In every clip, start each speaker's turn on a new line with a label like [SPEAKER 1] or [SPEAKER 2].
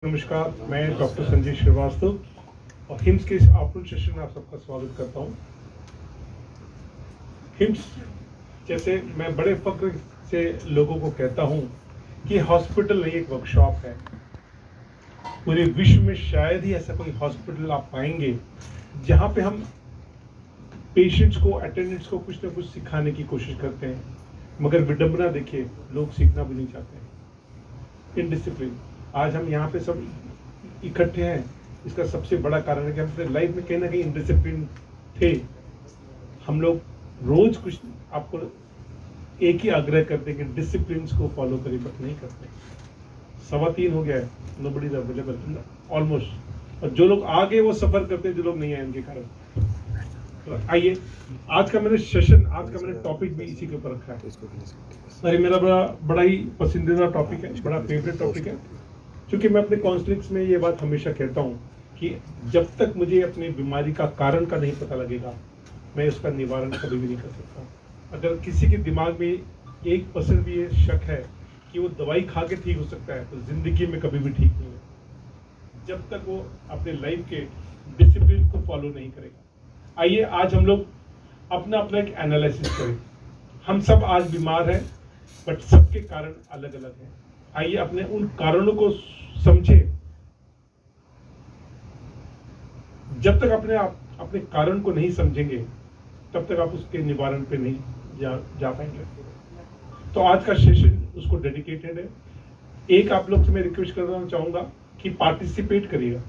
[SPEAKER 1] नमस्कार, मैं डॉक्टर संजय श्रीवास्तव और हिम्स के इस आफ्टरनून सेशन में आप सबका स्वागत करता हूं। हिम्स जैसे मैं बड़े फक्र से लोगों को कहता हूं कि हॉस्पिटल नहीं, एक वर्कशॉप है। पूरे विश्व में शायद ही ऐसा कोई हॉस्पिटल आप पाएंगे जहां पे हम पेशेंट्स को, अटेंडेंट्स को कुछ ना कुछ सिखाने की कोशिश करते हैं, मगर विडंबना देखिए, लोग सीखना भी नहीं चाहते। इनडिसिप्लिन। आज हम यहाँ पे सब इकट्ठे हैं, इसका सबसे बड़ा कारण है कि हम अपने लाइफ में कहीं ना कहीं इनडिसिप्लिन थे। हम लोग रोज कुछ आपको एक ही आग्रह करते हैं कि डिसिप्लिन को फॉलो करिए, बट नहीं करते। 3:15 हो गया है, नोबडी इज अवेलेबल ऑलमोस्ट, और जो लोग आ गए वो सफर करते हैं, जो लोग नहीं आए उनके कारण। तो आइए, आज का मैंने टॉपिक भी इसी के ऊपर रखा है। अरे मेरा बड़ा ही पसंदीदा टॉपिक है, बड़ा फेवरेट टॉपिक है, क्योंकि मैं अपने काउंसलिंग्स में ये बात हमेशा कहता हूँ कि जब तक मुझे अपनी बीमारी का कारण का नहीं पता लगेगा, मैं उसका निवारण कभी भी नहीं कर सकता। अगर किसी के दिमाग में 1% भी ये शक है कि वो दवाई खा के ठीक हो सकता है, तो जिंदगी में कभी भी ठीक नहीं है, जब तक वो अपने लाइफ के डिसिप्लिन को फॉलो नहीं करेगा। आइए, आज हम लोग अपना एक एनालिसिस करें। हम सब आज बीमार हैं, बट सबके कारण अलग अलग हैं। आइए अपने उन कारणों को समझे। जब तक अपने कारण को नहीं समझेंगे, तब तक आप उसके निवारण पे नहीं जा पाएंगे। तो आज का सेशन उसको डेडिकेटेड है। एक आप लोग से मैं रिक्वेस्ट करना चाहूंगा कि पार्टिसिपेट करिएगा।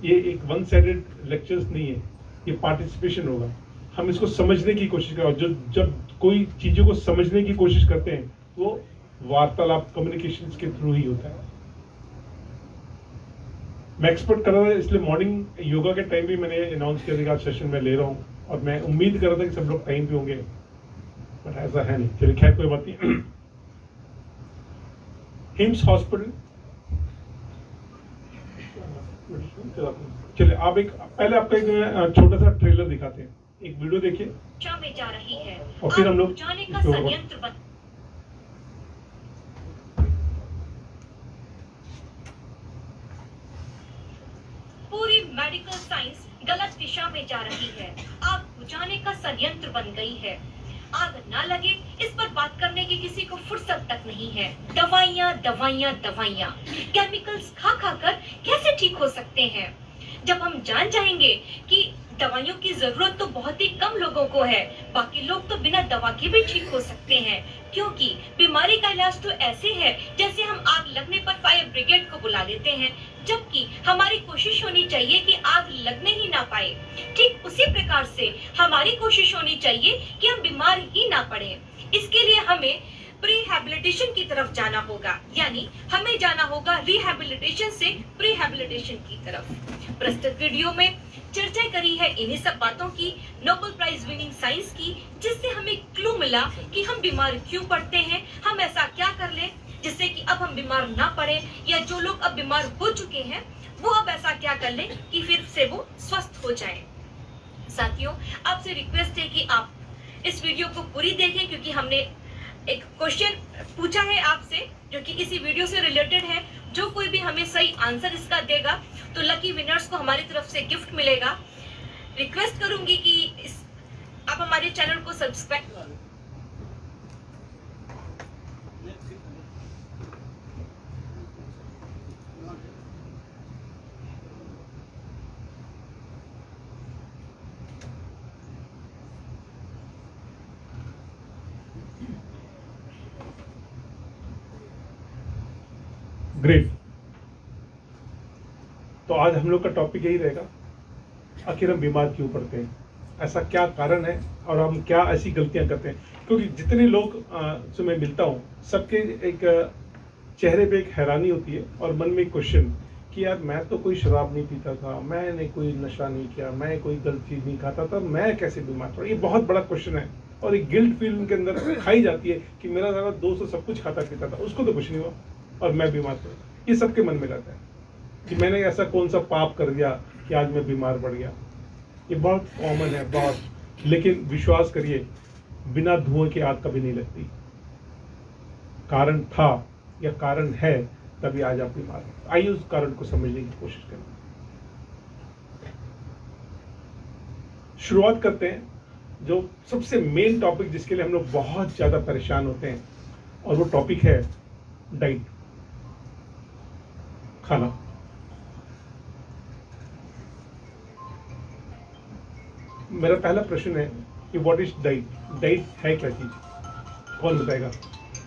[SPEAKER 1] ये एक वन साइडेड लेक्चर्स नहीं है, ये पार्टिसिपेशन होगा। हम इसको समझने की कोशिश करें, और जब कोई चीजों को समझने की कोशिश करते हैं वो वार्तालाप, कम्युनिकेशन के थ्रू ही होता है। मैं एक्सपेक्ट कर रहा था, इसलिए मॉर्निंग योगा के टाइम भी मैंने अनाउंस किया था सेशन में ले रहा हूँ, और मैं उम्मीद कर रहा था कि सब लोग टाइम पे होंगे, बट ऐसा है नहीं। चलिए, खैर कोई बात नहीं। हिम्स हॉस्पिटल, चलिए आप पहले आपका एक छोटा सा ट्रेलर दिखाते हैं, एक वीडियो देखिए
[SPEAKER 2] में जा रही है,
[SPEAKER 1] और फिर हम लोग
[SPEAKER 2] जाने का संयंत्र पूरी मेडिकल साइंस गलत दिशा में जा रही है। आग बुझाने का संयंत्र बन गई है। आग ना लगे, इस पर बात करने की किसी को फुर्सत तक नहीं है। दवाइयाँ दवाइयाँ दवाइयाँ, केमिकल्स खा खा कर कैसे ठीक हो सकते हैं? जब हम जान जाएंगे कि दवाइयों की जरूरत तो बहुत ही कम लोगों को है, बाकी लोग तो बिना दवा के भी ठीक हो सकते हैं, क्योंकि बीमारी का इलाज तो ऐसे है जैसे हम आग लगने पर फायर ब्रिगेड को बुला लेते हैं, जबकि हमारी कोशिश होनी चाहिए कि आग लगने ही ना पाए। ठीक उसी प्रकार से हमारी कोशिश होनी चाहिए कि हम बीमार ही ना पड़े। इसके लिए हमें प्रीहैबिलिटेशन की तरफ जाना होगा, यानी हमें जाना होगा रिहैबिलिटेशन से प्रीहैबिलिटेशन की तरफ। प्रस्तुत वीडियो में चर्चा करी है इन्हीं सब बातों की, नोबेल प्राइज विनिंग साइंस की, जिससे हमें क्लू मिला कि हम बीमार क्यों पड़ते हैं, हम ऐसा क्या कर लें जिससे कि अब हम बीमार ना पड़े, या जो लोग अब बीमार हो चुके हैं वो अब ऐसा क्या कर लें कि फिर से वो स्वस्थ हो जाएं। साथियों, आपसे रिक्वेस्ट है कि आप इस वीडियो को पूरी देखें, क्योंकि हमने एक क्वेश्चन पूछा है आपसे जो कि इसी वीडियो से रिलेटेड है। जो कोई भी हमें सही आंसर इसका देगा तो लकी विनर्स को हमारी तरफ से गिफ्ट मिलेगा। रिक्वेस्ट करूंगी कि आप हमारे चैनल को सब्सक्राइब।
[SPEAKER 1] ग्रेट। तो आज हम लोग का टॉपिक यही रहेगा, आखिर हम बीमार क्यों पड़ते हैं, ऐसा क्या कारण है और हम क्या ऐसी गलतियां करते हैं। क्योंकि जितने लोग से मैं मिलता हूँ, सबके एक चेहरे पे एक हैरानी होती है और मन में एक क्वेश्चन कि यार मैं तो कोई शराब नहीं पीता था, मैंने कोई नशा नहीं किया, मैं कोई गलत चीज नहीं खाता था, मैं कैसे बीमार पड़ा। ये बहुत बड़ा क्वेश्चन है, और एक गिल्ट फील उनके अंदर खाई जाती है कि मेरा सारा दोस्त तो सब कुछ खाता पीता था, उसको तो कुछ नहीं हुआ और मैं बीमार पड़ा। ये सबके मन में रहता है कि मैंने ऐसा कौन सा पाप कर दिया कि आज मैं बीमार पड़ गया। ये बहुत कॉमन है, बहुत। लेकिन विश्वास करिए, बिना धुएं की आग कभी नहीं लगती। कारण था या कारण है तभी आज आप बीमार हैं। आइए उस कारण को समझने की कोशिश करें। शुरुआत करते हैं जो सबसे मेन टॉपिक जिसके लिए हम लोग बहुत ज्यादा परेशान होते हैं, और वो टॉपिक है डाइट, खाना। मेरा पहला प्रश्न है कि व्हाट इज डाइट? डाइट है क्या चीज? कौन बताएगा?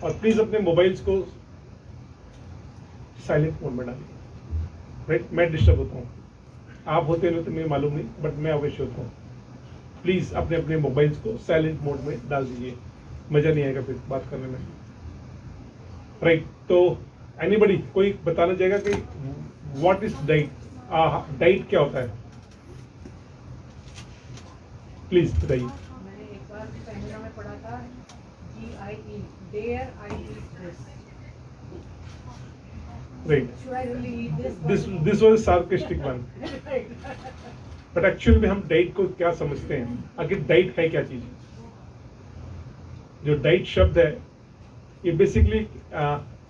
[SPEAKER 1] और प्लीज अपने मोबाइल्स को साइलेंट मोड में डालिए। राइट, मैं डिस्टर्ब होता हूँ, आप होते नहीं तो मुझे मालूम नहीं, बट मैं अवश्य होता हूँ। प्लीज अपने अपने मोबाइल्स को साइलेंट मोड में डाल दीजिए, मजा नहीं आएगा फिर बात करने में। राइट, तो एनीबडी कोई बताना चाहेगा कि व्हाट इज डाइट? डाइट क्या होता है? प्लीज बताइए।
[SPEAKER 3] मैंने एक बार सेमिनार में पढ़ा था DIE, dare I eat this?
[SPEAKER 1] Right,
[SPEAKER 3] Should I really eat this?
[SPEAKER 1] This was sarcastic one,
[SPEAKER 3] Right.
[SPEAKER 1] But actual में हम डाइट को क्या समझते हैं? आखिर डाइट है क्या चीज? जो डाइट शब्द है ये बेसिकली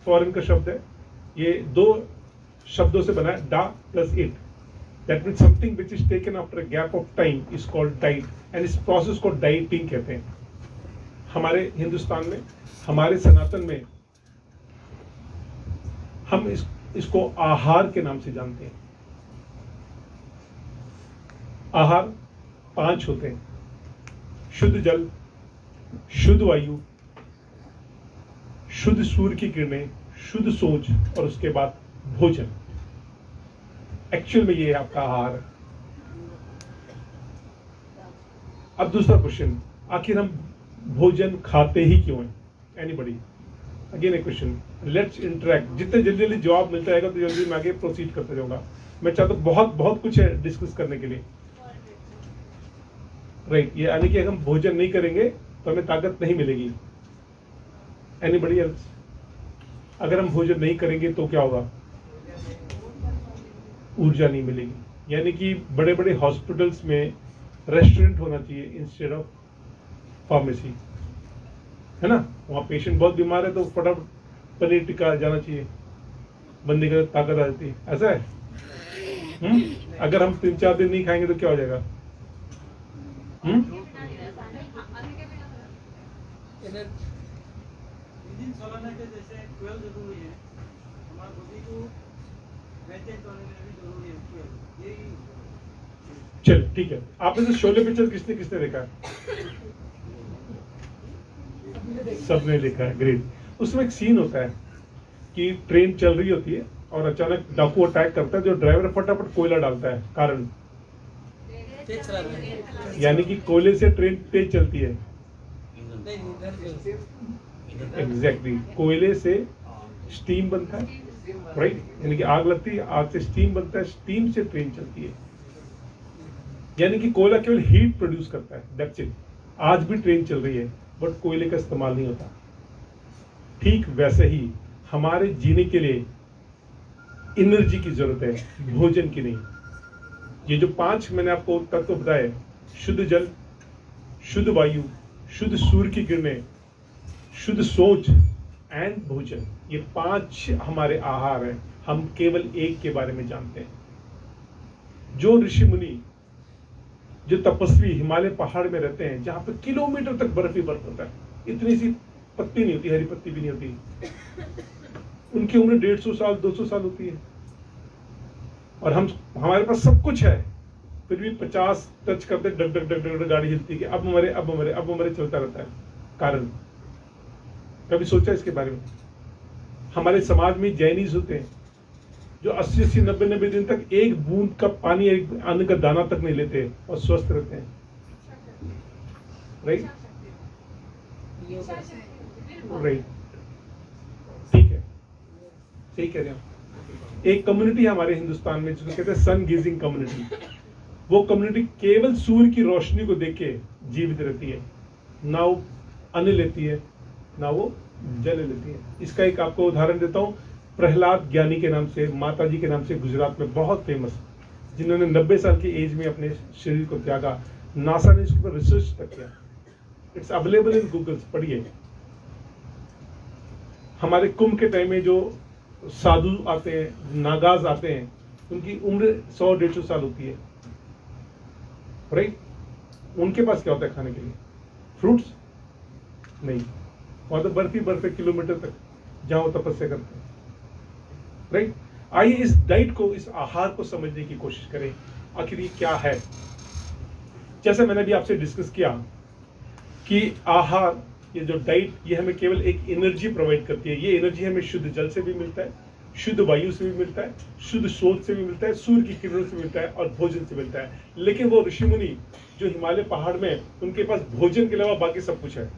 [SPEAKER 1] फॉरेन का शब्द है। ये दो शब्दों से बना है, डा plus it. That means something which is taken after a gap of time is called diet, and इस प्रोसेस को डाइटिंग कहते हैं। हमारे हिंदुस्तान में, हमारे सनातन में हम इसको आहार के नाम से जानते हैं। आहार 5 होते हैं: शुद्ध जल, शुद्ध वायु, शुद्ध सूर्य की किरणें, शुद्ध सोच, और उसके बाद भोजन। एक्चुअल में ये आपका आहार है। अब दूसरा क्वेश्चन, आखिर हम भोजन खाते ही क्यों हैं? Anybody? Again A question, let's interact. जितने जल्दी जल्दी जवाब मिलता रहेगा तो जल्दी मैं आगे प्रोसीड करते जाऊंगा। मैं चाहता हूँ, बहुत कुछ है डिस्कस करने के लिए। राइट, ये यानी कि अगर हम भोजन नहीं करेंगे तो हमें ताकत नहीं मिलेगी। Anybody else? अगर हम भोजन नहीं करेंगे तो क्या होगा? ऊर्जा नहीं मिलेगी। यानी कि बड़े बड़े हॉस्पिटल्स में रेस्टोरेंट होना चाहिए इंस्टेड ऑफ फार्मेसी, है ना? वहाँ पेशेंट बहुत बीमार है तो फटाफट पनीर टिक्का जाना चाहिए, बंदी का ताकत आ जाती है। ऐसा है? अगर हम 3-4 दिन नहीं खाएंगे तो क्या हो जाएगा?
[SPEAKER 4] इंजन चलाने के जैसे 12 जरूरी है, हमारे बॉडी को मेंटेन करने में भी जरूरी है 12। यही
[SPEAKER 1] चल ठीक है। आपने से शोले पिक्चर किसने किसने देखा है? सबने देखा है, ग्रेट। उसमें एक सीन होता है कि ट्रेन चल रही होती है और अचानक डाकू अटैक करता है, जो ड्राइवर फटाफट कोयला डालता है। कारण
[SPEAKER 4] तेज चला रहे हैं।
[SPEAKER 1] यानी कि कोयले से ट्रेन तेज चलती है।
[SPEAKER 4] नहीं,
[SPEAKER 1] एग्जैक्टली, कोयले से स्टीम बनता है, राइट? यानी कि आग लगती है, आग से स्टीम बनता है, स्टीम से ट्रेन चलती है। यानी कि कोयला केवल हीट प्रोड्यूस करता है, दैट्स इट। आज भी ट्रेन चल रही है बट कोयले का इस्तेमाल नहीं होता। ठीक वैसे ही हमारे जीने के लिए एनर्जी की जरूरत है, भोजन की नहीं। ये जो 5 मैंने आपको तत्व बताए, शुद्ध जल, शुद्ध वायु, शुद्ध सूर्य की किरणें, शुद्ध सोच एंड भोजन, ये 5 हमारे आहार हैं। हम केवल एक के बारे में जानते हैं। जो ऋषि मुनि, जो तपस्वी हिमालय पहाड़ में रहते हैं, जहां पर किलोमीटर तक बर्फ ही बर्फ होता है, इतनी सी पत्ती नहीं होती, हरी पत्ती भी नहीं होती, उनकी उम्र 150 साल 200 साल होती है। और हमारे पास सब कुछ है, फिर भी 50 टच करते डग डग डग डग गाड़ी हिलती है कि अब मरे अब मरे अब मरे, चलता रहता है। कारण कभी सोचा इसके बारे में? हमारे समाज में जैनीज होते हैं जो 80-80 90-90 दिन तक एक बूंद का पानी, एक अन्न का दाना तक नहीं लेते और स्वस्थ रहते हैं, राइट? राइट, ठीक है, सही कह रहे हैं आप। एक कम्युनिटी है हमारे हिंदुस्तान में जिसको कहते हैं सन गीजिंग कम्युनिटी। वो कम्युनिटी केवल सूर्य की रोशनी को देख के जीवित रहती है, ना वो अन्न लेती है ना वो जल लेती है। इसका एक आपको उदाहरण देता हूँ। प्रहलाद ज्ञानी के नाम से, माता जी के नाम से, गुजरात में बहुत फेमस, जिन्होंने 90 साल की एज में अपने शरीर को त्यागा। नासा ने इसके ऊपर रिसर्च तक किया, इट्स अवेलेबल इन गूगल, पढ़िए। हमारे कुंभ के टाइम में जो साधु आते हैं, नागाज आते हैं, उनकी उम्र 100-150 साल होती है, राइट? उनके पास क्या होता है खाने के लिए? फ्रूट्स नहीं, वहां तो बर्फ ही बर्फ है किलोमीटर तक जहां वो तपस्या करते हैं, राइट? आइए इस डाइट को, इस आहार को समझने की कोशिश करें, आखिर ये क्या है। जैसे मैंने भी आपसे डिस्कस किया कि आहार, ये जो डाइट, ये हमें केवल एक एनर्जी प्रोवाइड करती है। ये एनर्जी हमें शुद्ध जल से भी मिलता है, शुद्ध वायु से भी मिलता है, शुद्ध स्रोत से भी मिलता है, सूर्य की किरणों से मिलता है और भोजन से मिलता है। लेकिन वो ऋषि मुनि जो हिमालय पहाड़ में, उनके पास भोजन के अलावा बाकी सब कुछ है,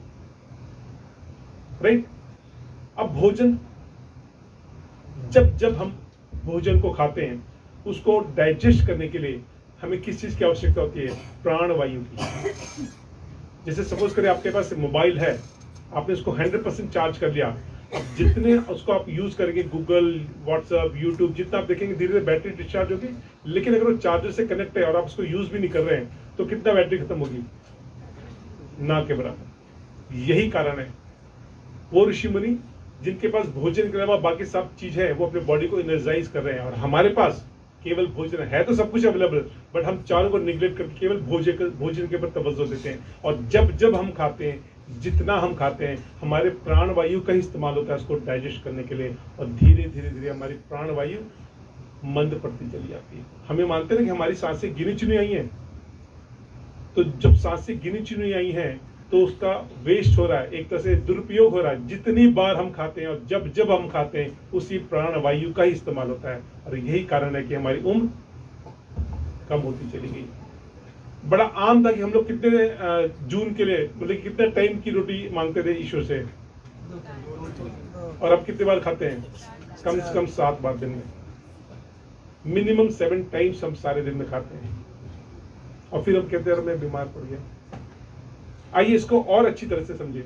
[SPEAKER 1] राइट? अब भोजन, जब हम भोजन को खाते हैं, उसको डाइजेस्ट करने के लिए हमें किस चीज की आवश्यकता होती है? प्राणवायु की। जैसे सपोज करें आपके पास मोबाइल है, आपने उसको 100% चार्ज कर लिया, अब जितने उसको आप यूज करेंगे, गूगल, व्हाट्सएप, यूट्यूब, जितना आप देखेंगे धीरे धीरे बैटरी डिस्चार्ज होगी। लेकिन अगर वो चार्जर से कनेक्ट है और आप उसको यूज भी नहीं कर रहे हैं, तो कितना बैटरी खत्म होगी? ना के बराबर। यही कारण है वो ऋषि मुनि जिनके पास भोजन के अलावा बाकी सब चीज है, वो अपने बॉडी को एनर्जाइज कर रहे हैं। और हमारे पास केवल भोजन है तो सब कुछ अवेलेबल, बट हम चारों को निगलेक्ट करके केवल भोजन के ऊपर तवज्जो देते हैं। और जब हम खाते हैं, जितना हम खाते हैं, हमारे प्राणवायु का ही इस्तेमाल होता है उसको डाइजेस्ट करने के लिए, और धीरे धीरे हमारी प्राणवायु मंद पड़ती चली जाती है। हमें मानते हैं कि हमारी सांसें गिनी चुनी आई हैं, तो जब सांसें गिनी चुनी आई हैं तो उसका वेस्ट हो रहा है, एक तरह से दुरुपयोग हो रहा है। जितनी बार हम खाते हैं और जब हम खाते हैं, उसी प्राणवायु का ही इस्तेमाल होता है। और यही कारण है कि हमारी उम्र कम होती चली गई। बड़ा आम था कि हम लोग कितने जून के लिए, मतलब कितने टाइम की रोटी मांगते थे ईश्वर से, और अब कितने बार खाते हैं? कम से कम 7 बार दिन में, मिनिमम 7 टाइम्स हम सारे दिन में खाते हैं। और फिर हम कहते हैं मैं बीमार पड़ गया। आइए इसको और अच्छी तरह से समझिए।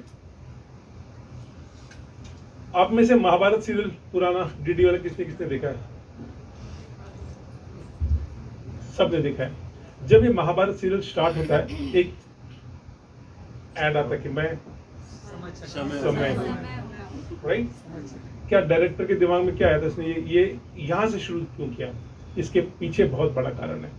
[SPEAKER 1] आप में से महाभारत सीरियल पुराना डीडी वाला किसने देखा है? सबने देखा है। जब ये महाभारत सीरियल स्टार्ट होता है, एक ऐड आता है कि मैं समय, राइट? क्या डायरेक्टर के दिमाग में क्या आया था, उसने ये यहां से शुरू क्यों किया? इसके पीछे बहुत बड़ा कारण है।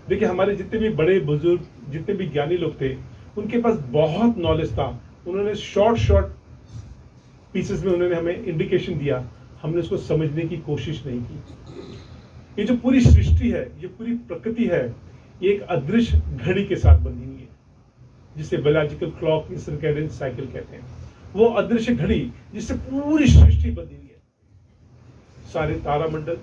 [SPEAKER 1] देखिए, हमारे जितने भी बड़े बुजुर्ग, जितने भी ज्ञानी लोग थे, उनके पास बहुत नॉलेज था। उन्होंने शॉर्ट पीसेस में उन्होंने हमें इंडिकेशन दिया, हमने उसको समझने की कोशिश नहीं की। ये जो पूरी सृष्टि है, ये पूरी प्रकृति है, ये एक अदृश्य घड़ी के साथ बंधी हुई है, जिसे बायोलॉजिकल क्लॉक या सर्कैडियन साइकिल कहते हैं। वो अदृश्य घड़ी जिससे पूरी सृष्टि बंधी हुई है। सारे तारामंडल,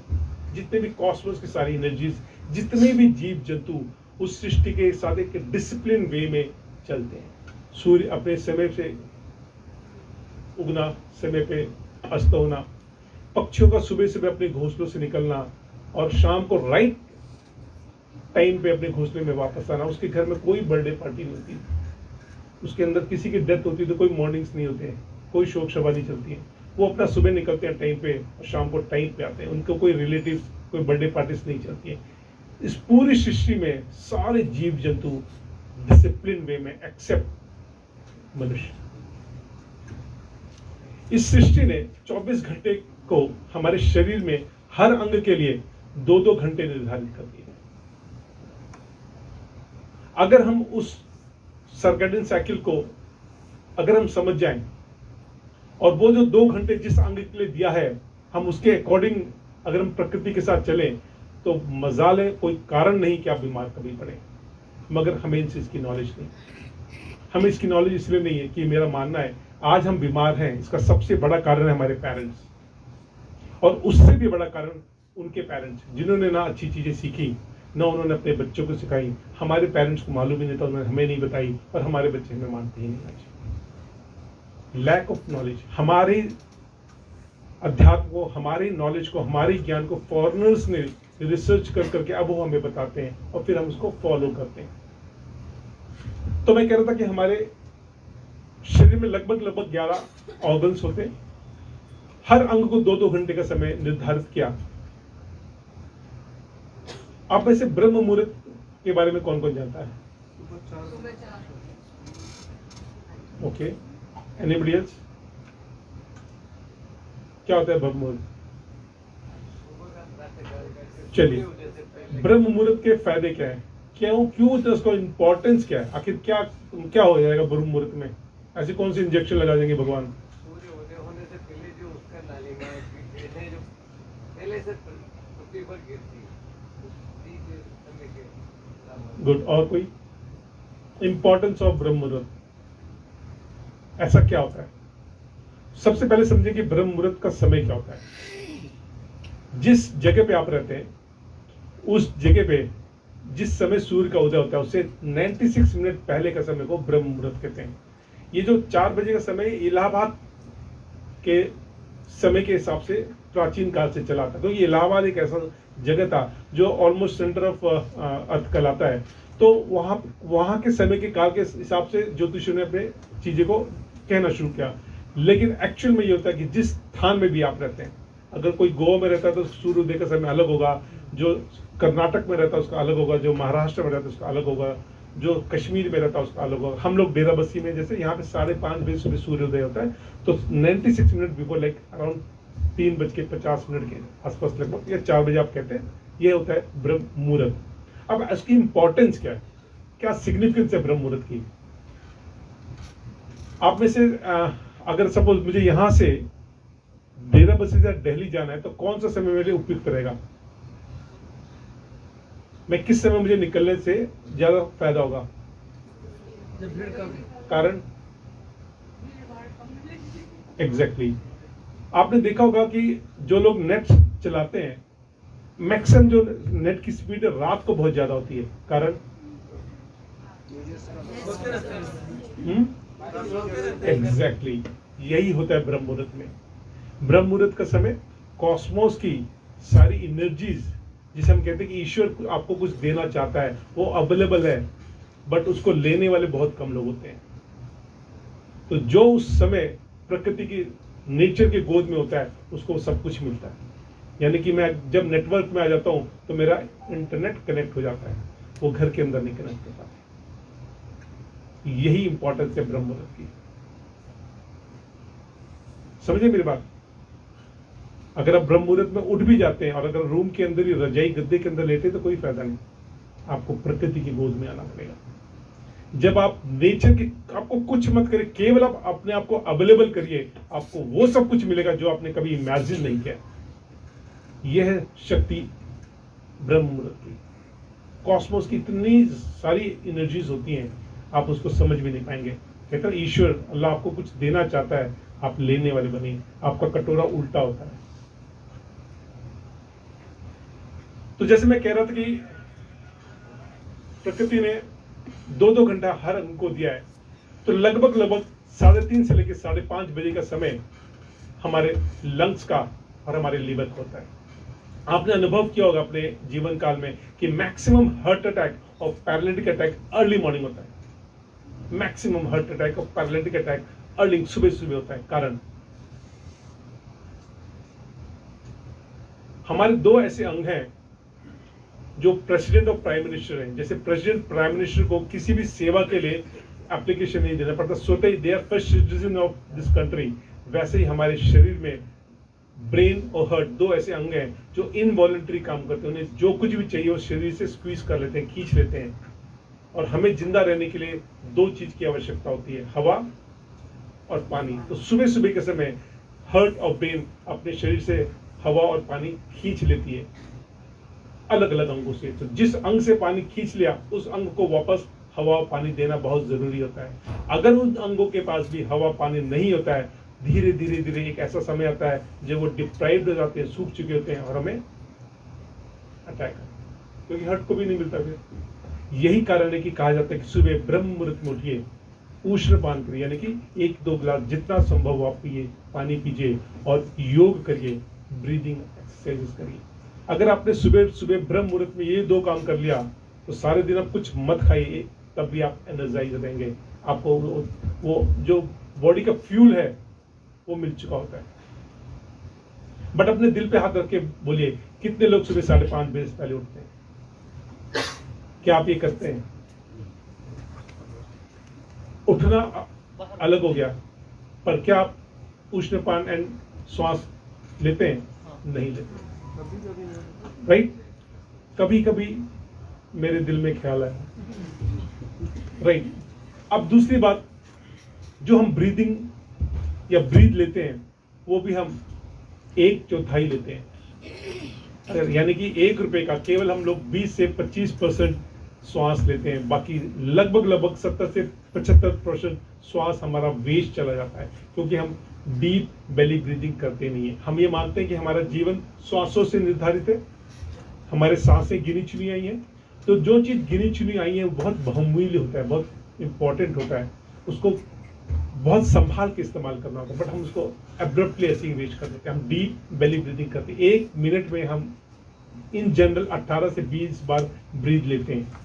[SPEAKER 1] जितने भी कॉस्मोस की सारी एनर्जीज, जितने भी जीव जंतु उस सृष्टि के साथ एक डिसिप्लिन वे में चलते हैं। सूर्य अपने समय से उगना, समय पे अस्त होना, पक्षियों का सुबह अपने घोंसलों से निकलना और शाम को राइट टाइम पे अपने घोंसले में वापस आना। उसके घर में कोई बर्थडे पार्टी नहीं होती, उसके अंदर किसी की डेथ होती है तो कोई मॉर्निंग्स नहीं होते हैं, कोई शोक सभा नहीं चलती है। वो अपना सुबह निकलते हैं टाइम पे और शाम को टाइम पे आते हैं। उनको कोई रिलेटिव, कोई बर्थडे पार्टीज नहीं चलती है। इस पूरी सृष्टि में सारे जीव जंतु डिसिप्लिन वे में, एक्सेप्ट मनुष्य। इस सृष्टि ने 24 घंटे को हमारे शरीर में हर अंग के लिए 2-2 घंटे निर्धारित कर दिए। अगर हम उस सर्कैडियन साइकिल को अगर हम समझ जाएं और वो जो 2 घंटे जिस अंग के लिए दिया है, हम उसके अकॉर्डिंग अगर हम प्रकृति के साथ चलें, तो मजाल है, कोई कारण नहीं कि आप बीमार कभी पड़े। मगर हमें इसकी नॉलेज नहीं। हमें इसकी नॉलेज इसलिए नहीं है कि मेरा मानना है आज हम बीमार हैं, इसका सबसे बड़ा कारण है हमारे पेरेंट्स, और उससे भी बड़ा कारण उनके पेरेंट्स, जिन्होंने ना अच्छी चीजें सीखी, ना उन्होंने अपने बच्चों को सिखाई। हमारे पेरेंट्स को मालूम ही नहीं था, उन्होंने हमें नहीं बताई, और हमारे बच्चे हमें मानते ही नहीं आज। Lack of knowledge. हमारे अध्यात्म को, हमारी नॉलेज को, हमारे ज्ञान को फॉरेनर्स ने रिसर्च कर करके अब वो हमें बताते हैं और फिर हम उसको फॉलो करते हैं। तो मैं कह रहा था कि हमारे शरीर में लगभग 11 ऑर्गन्स होते हैं। हर अंग को 2-2 घंटे का समय निर्धारित किया। आप में से ब्रह्म मुहूर्त के बारे में कौन कौन जानता है? Okay, anybody else? क्या होता है ब्रह्म मुहूर्त? चलिए, ब्रह्म मुहूर्त के फायदे क्या है, क्यों तो उसको इम्पोर्टेंस क्या है, आखिर क्या क्या हो जाएगा ब्रह्म मुहूर्त में, ऐसी कौन सी इंजेक्शन लगा देंगे भगवान?
[SPEAKER 5] सूर्य उदय होने से पहले जो उसका लालिमा है, जो पहले से पृथ्वी पर गिरती है, उसी के समय के
[SPEAKER 1] गुड। और कोई इंपॉर्टेंस ऑफ ब्रह्म मुहूर्त, ऐसा क्या होता है? सबसे पहले समझिए कि ब्रह्म मुहूर्त का समय क्या होता है। जिस जगह पे आप रहते हैं उस जगह पे जिस समय सूर्य का उदय होता है उससे 96 मिनट पहले का समय को ब्रह्म मुहूर्त कहते हैं। ये जो 4 बजे का समय इलाहाबाद के समय के हिसाब से प्राचीन काल से चला था, क्योंकि इलाहाबाद एक ऐसा जगह था जो ऑलमोस्ट सेंटर ऑफ अर्थ कहलाता है। तो वहां के समय के काल के हिसाब से ज्योतिषियों ने अपने चीजें को कहना शुरू किया। लेकिन एक्चुअल में ये होता है कि जिस स्थान में भी आप रहते हैं, अगर कोई गोवा में रहता है तो सूर्योदय का समय अलग होगा, जो कर्नाटक में रहता है उसका अलग होगा, जो महाराष्ट्र में रहता है उसका अलग होगा, जो कश्मीर में रहता है उसका अलग होगा। हम लोग डेरा बस्सी में जैसे यहाँ पे 5:30 बजे सुबह सूर्योदय होता है, तो 96 मिनट बिफोर, लाइक अराउंड 3:50 के आसपास लगभग, या 4 बजे आप कहते हैं, ये होता है ब्रह्म मुहूर्त। अब इसकी इंपॉर्टेंस क्या है, क्या सिग्निफिकेंस है ब्रह्म मुहूर्त की? आप में से अगर सपोज मुझे यहां से डेरा बस्सी से दिल्ली जाना है तो कौन सा समय मेरे लिए उपयुक्त रहेगा? मैं किस समय मुझे निकलने से ज्यादा फायदा होगा? कारण एग्जैक्टली आपने देखा होगा कि जो लोग नेट चलाते हैं, मैक्सिमम जो नेट की स्पीड है रात को बहुत ज्यादा होती है। कारण एग्जैक्टली यही होता है ब्रह्म मुहूर्त में। ब्रह्म मुहूर्त का समय कॉस्मोस की सारी एनर्जीज, जिसे हम कहते हैं कि ईश्वर आपको कुछ देना चाहता है, वो अवेलेबल है, बट उसको लेने वाले बहुत कम लोग होते हैं। तो जो उस समय प्रकृति की नेचर के गोद में होता है उसको सब कुछ मिलता है। यानी कि मैं जब नेटवर्क में आ जाता हूं तो मेरा इंटरनेट कनेक्ट हो जाता है, वो घर के अंदर नहीं कनेक्ट होता। यही इंपॉर्टेंस है ब्रह्म मुहूर्त की। समझे मेरी बात? अगर आप ब्रह्म मुहूर्त में उठ भी जाते हैं और अगर रूम के अंदर ही रजाई गद्दे के अंदर लेटे तो कोई फायदा नहीं, आपको प्रकृति की गोद में आना पड़ेगा। जब आप नेचर की, आपको कुछ मत करिए, केवल आप अपने आप को अवेलेबल करिए, आपको वो सब कुछ मिलेगा जो आपने कभी इमेजिन नहीं किया। यह है शक्ति ब्रह्म मुहूर्त की। कॉस्मोस की इतनी सारी एनर्जीज होती हैं, आप उसको समझ भी नहीं पाएंगे। कहते हैं ईश्वर अल्लाह आपको कुछ देना चाहता है, आप लेने वाले बनिए, आपका कटोरा उल्टा होता है। तो जैसे मैं कह रहा था कि प्रकृति ने 2-2 घंटा हर अंग को दिया है, तो लगभग 3:30 से लेकर 5:30 बजे का समय हमारे लंग्स का और हमारे लीवर का होता है। आपने अनुभव किया होगा अपने जीवन काल में कि मैक्सिमम हार्ट अटैक और पैरालिटिक अटैक अर्ली मॉर्निंग होता है। मैक्सिमम हार्ट अटैक और पैरालिटिक अटैक अर्ली सुबह होता है। कारण हमारे 2 ऐसे अंग हैं जो प्रेसिडेंट और प्राइम मिनिस्टर हैं। जैसे प्रेसिडेंट प्राइम मिनिस्टर को किसी भी सेवा के लिए एप्लीकेशन नहीं देना पड़ता, स्वतः ही they are first citizen of this country. वैसे ही हमारे शरीर में ब्रेन और हार्ट 2 ऐसे अंग हैं जो इनवॉलंटरी काम करते हैं। उन्हें जो कुछ भी चाहिए वो शरीर से स्क्वीज कर लेते हैं, खींच लेते हैं। और हमें जिंदा रहने के लिए 2 चीज की आवश्यकता होती है, हवा और पानी। तो सुबह के समय हार्ट और ब्रेन अपने शरीर से हवा और पानी खींच लेती है अलग अलग अंगों से। तो जिस अंग से पानी खींच लिया उस अंग को वापस हवा और पानी देना बहुत जरूरी होता है। अगर उन अंगों के पास भी हवा पानी नहीं होता है, धीरे धीरे एक ऐसा समय आता है जब वो डिप्राइव्ड हो जाते हैं, सूख चुके होते हैं और हमें अटैक, क्योंकि हार्ट को भी नहीं मिलता फिर। यही कारण है कि कहा जाता है कि सुबह ब्रह्म मुहूर्त में उठिए, उष्ण पान करिए, यानी कि 1-2 गिलास जितना संभव हो आप पिए, पानी पीजिए और योग करिए, ब्रीदिंग एक्सरसाइजेस करिए। अगर आपने सुबह ब्रह्म मुहूर्त में ये 2 काम कर लिया तो सारे दिन आप कुछ मत खाइए, तब भी आप एनर्जाइज रहेंगे। आपको वो जो बॉडी का फ्यूल है वो मिल चुका होता है। बट अपने दिल पे हाथ रख के बोलिए, कितने लोग सुबह 5:30 बजे से पहले उठते हैं? क्या आप ये करते हैं? उठना अलग हो गया, पर क्या आप उष्णपान एंड श्वास लेते हैं? नहीं लेते, राइट? कभी कभी मेरे दिल में ख्याल आया, राइट। अब दूसरी बात, जो हम ब्रीदिंग या ब्रीथ लेते हैं वो भी हम 1/4 लेते हैं। अगर यानी कि 1 रुपए का केवल हम लोग 20 से 25% श्वास लेते हैं, बाकी लगभग 70 से 75% श्वास हमारा वेस्ट चला जाता है, क्योंकि हम डीप बेली ब्रीदिंग करते नहीं है। हम ये मानते हैं कि हमारा जीवन श्वासों से निर्धारित है, हमारे सांसें गिनी चुनी आई हैं, तो जो चीज गिनी चुनी आई है वो बहुत बहुमूल्य होता है, बहुत इंपॉर्टेंट होता है, उसको बहुत संभाल के इस्तेमाल करना होता है, बट हम उसको एब्रप्टली ऐसे ही वेस्ट कर देते हैं। हम डीप बेली ब्रीदिंग करते हैं, 1 मिनट में हम इन जनरल 18 से 20 बार ब्रीद लेते हैं।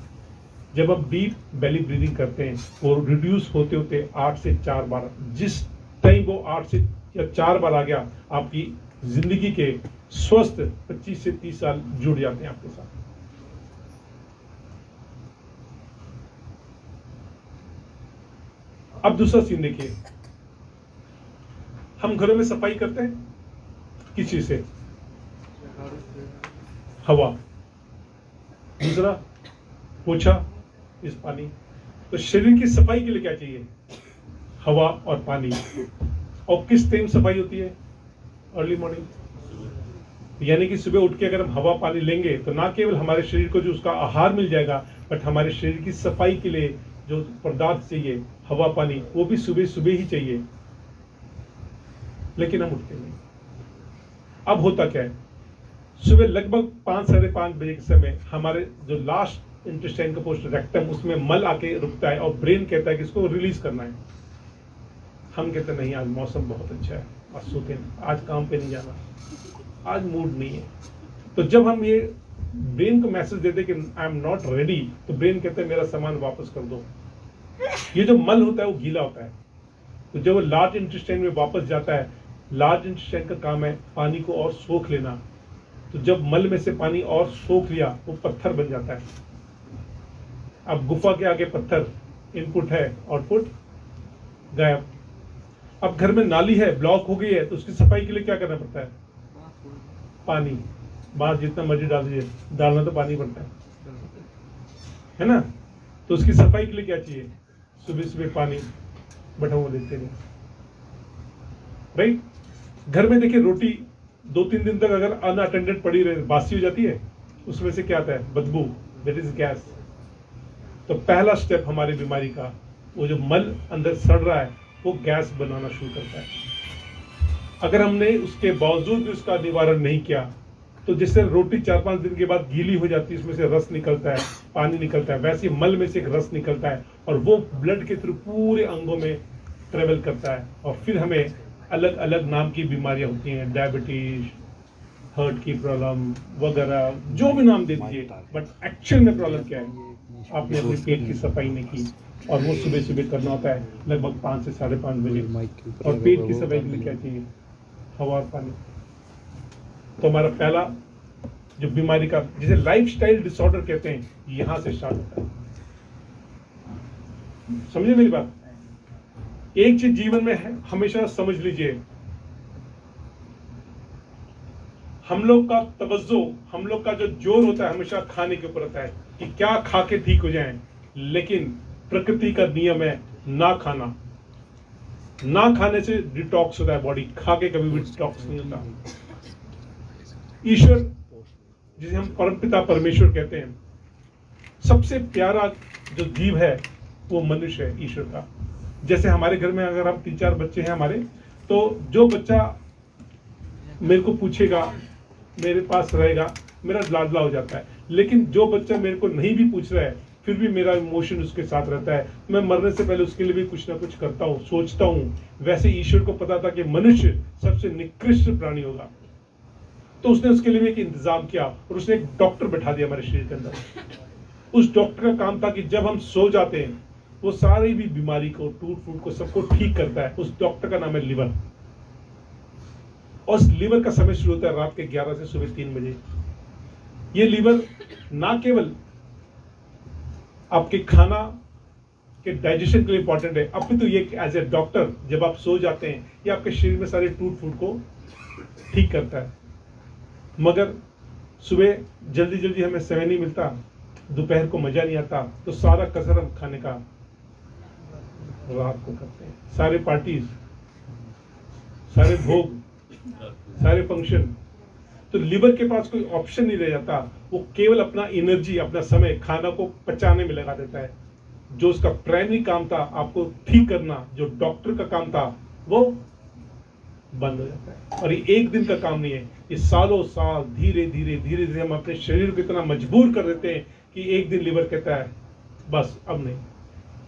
[SPEAKER 1] जब हम डीप बेली ब्रीदिंग करते हैं वो रिड्यूस होते होते 8 से 4 बार, जिस टाइम वो 8 से या 4 बार आ गया, आपकी जिंदगी के स्वस्थ 25 से 30 साल जुड़ जाते हैं आपके साथ। अब दूसरा सीन देखिए, हम घरों में सफाई करते हैं किस चीज से? हवा। दूसरा पोछा, इस पानी। तो शरीर की सफाई के लिए क्या चाहिए? हवा और पानी। और किस टाइम सफाई होती है? Early morning. यानी कि सुबह उठ के अगर हम हवा पानी लेंगे तो ना केवल हमारे शरीर को जो उसका आहार मिल जाएगा, बट हमारे शरीर की सफाई के लिए जो पदार्थ चाहिए, हवा पानी, वो भी सुबह सुबह ही चाहिए। लेकिन हम उठते नहीं। अब होता क्या है, सुबह लगभग 5 साढ़े 5 बजे के समय हमारे जो लास्ट इंटेस्टाइन का पोस्ट रेक्टम, उसमें मल आके रुकता है और ब्रेन कहता है कि इसको रिलीज करना है। हम कहते नहीं, आज मौसम बहुत अच्छा है, आज सोते हैं, आज काम पे नहीं जाना, आज मूड नहीं है। तो जब हम ये ब्रेन को मैसेज देते कि आई एम नॉट रेडी, तो ब्रेन कहता है मेरा सामान वापस कर दो। ये जो मल होता है वो गीला होता है, तो जब वो लार्ज इंटेस्टाइन में वापस जाता है, लार्ज इंटेस्टाइन का काम है पानी को और सोख लेना। तो जब मल में से पानी और सोख लिया, वो पत्थर बन जाता है। अब गुफा के आगे पत्थर, इनपुट है, आउटपुट गायब। अब घर में नाली है, ब्लॉक हो गई है, तो उसकी सफाई के लिए क्या करना पड़ता है? पानी। बाहर जितना मर्जी डाल दीजिए, डालना तो पानी पड़ता है ना। तो उसकी सफाई के लिए क्या चाहिए? सुबह सुबह पानी, बट हम वो देते नहीं, राइट। घर में देखिए, रोटी 2-3 दिन तक अगर अनअटेंडेड पड़ी रहे, बासी हो जाती है, उसमें से क्या आता है? बदबू, दैट इज गैस। तो पहला स्टेप हमारी बीमारी का, वो जो मल अंदर सड़ रहा है, वो गैस बनाना शुरू करता है। अगर हमने उसके बावजूद भी उसका निवारण नहीं किया, तो जैसे रोटी 4-5 दिन के बाद गीली हो जाती है, उसमें से रस निकलता है, पानी निकलता है, वैसे मल में से एक रस निकलता है और वो ब्लड के थ्रू पूरे अंगों में ट्रेवल करता है, और फिर हमें अलग अलग नाम की बीमारियां होती हैं, डायबिटीज, हार्ट की प्रॉब्लम वगैरह, जो भी नाम दे दीजिए। बट एक्चुअल में प्रॉब्लम क्या है? आपने अपने पेट की सफाई नहीं की, और वो सुबह सुबह करना होता है लगभग 5 से साढ़े 5 बजे। और पेट की सफाई के लिए क्या चाहिए? हवा और पानी। तो हमारा पहला जो बीमारी का, जिसे लाइफस्टाइल डिसऑर्डर कहते हैं, यहां से स्टार्ट होता है। समझे मेरी बात? एक चीज जीवन में है, हमेशा समझ लीजिए, हम लोग का तवज्जो, हम लोग का जो जोर होता है हमेशा खाने के ऊपर होता है कि क्या खा के ठीक हो जाएं। लेकिन प्रकृति का नियम है ना खाना। ना खाने से डिटॉक्स होता है बॉडी, खा के कभी भी डिटॉक्स नहीं होता। ईश्वर, जिसे हम परमपिता परमेश्वर कहते हैं, सबसे प्यारा जो जीव है वो मनुष्य है ईश्वर का। जैसे हमारे घर में अगर हम 3-4 बच्चे हैं हमारे, तो जो बच्चा मेरे को पूछेगा, मेरे पास रहेगा, मेरा लाडला हो जाता है। लेकिन जो बच्चा मेरे को नहीं भी पूछ रहा है, फिर भी मेरा इमोशन उसके साथ रहता है। मैं मरने से पहले उसके लिए भी कुछ ना कुछ करता हूँ, सोचता हूँ। वैसे ईश्वर को पता था कि मनुष्य सबसे निकृष्ट प्राणी होगा, तो उसने उसके लिए भी एक इंतजाम किया, और उसने एक डॉक्टर बैठा दिया हमारे शरीर के अंदर। उस डॉक्टर का काम था कि जब हम सो जाते हैं, वो सारी भी बीमारी को, टूट फूट को, सबको ठीक करता है। उस डॉक्टर का नाम है लिवर। और उस लिवर का समय शुरू होता है रात के 11 से सुबह 3 बजे। ये लिवर ना केवल आपके खाना के डाइजेशन के लिए इंपॉर्टेंट है, अपितु ये एज ए डॉक्टर जब आप सो जाते हैं, ये आपके शरीर में सारे टूट फूट को ठीक करता है। मगर सुबह जल्दी जल्दी हमें समय नहीं मिलता, दोपहर को मजा नहीं आता, तो सारा कसर हम खाने का रात को करते हैं। सारे पार्टीज, सारे भोग, सारे फंक्शन, तो लिवर के पास कोई ऑप्शन नहीं रह जाता। वो केवल अपना एनर्जी, अपना समय खाना को पचाने में लगा देता है। जो उसका प्राइमरी काम था आपको ठीक करना, जो डॉक्टर का काम था, वो बंद हो जाता है। और ये एक दिन का काम नहीं है, ये सालों साल धीरे धीरे धीरे धीरे हम अपने शरीर को इतना मजबूर कर देते हैं कि एक दिन लिवर कहता है बस अब नहीं,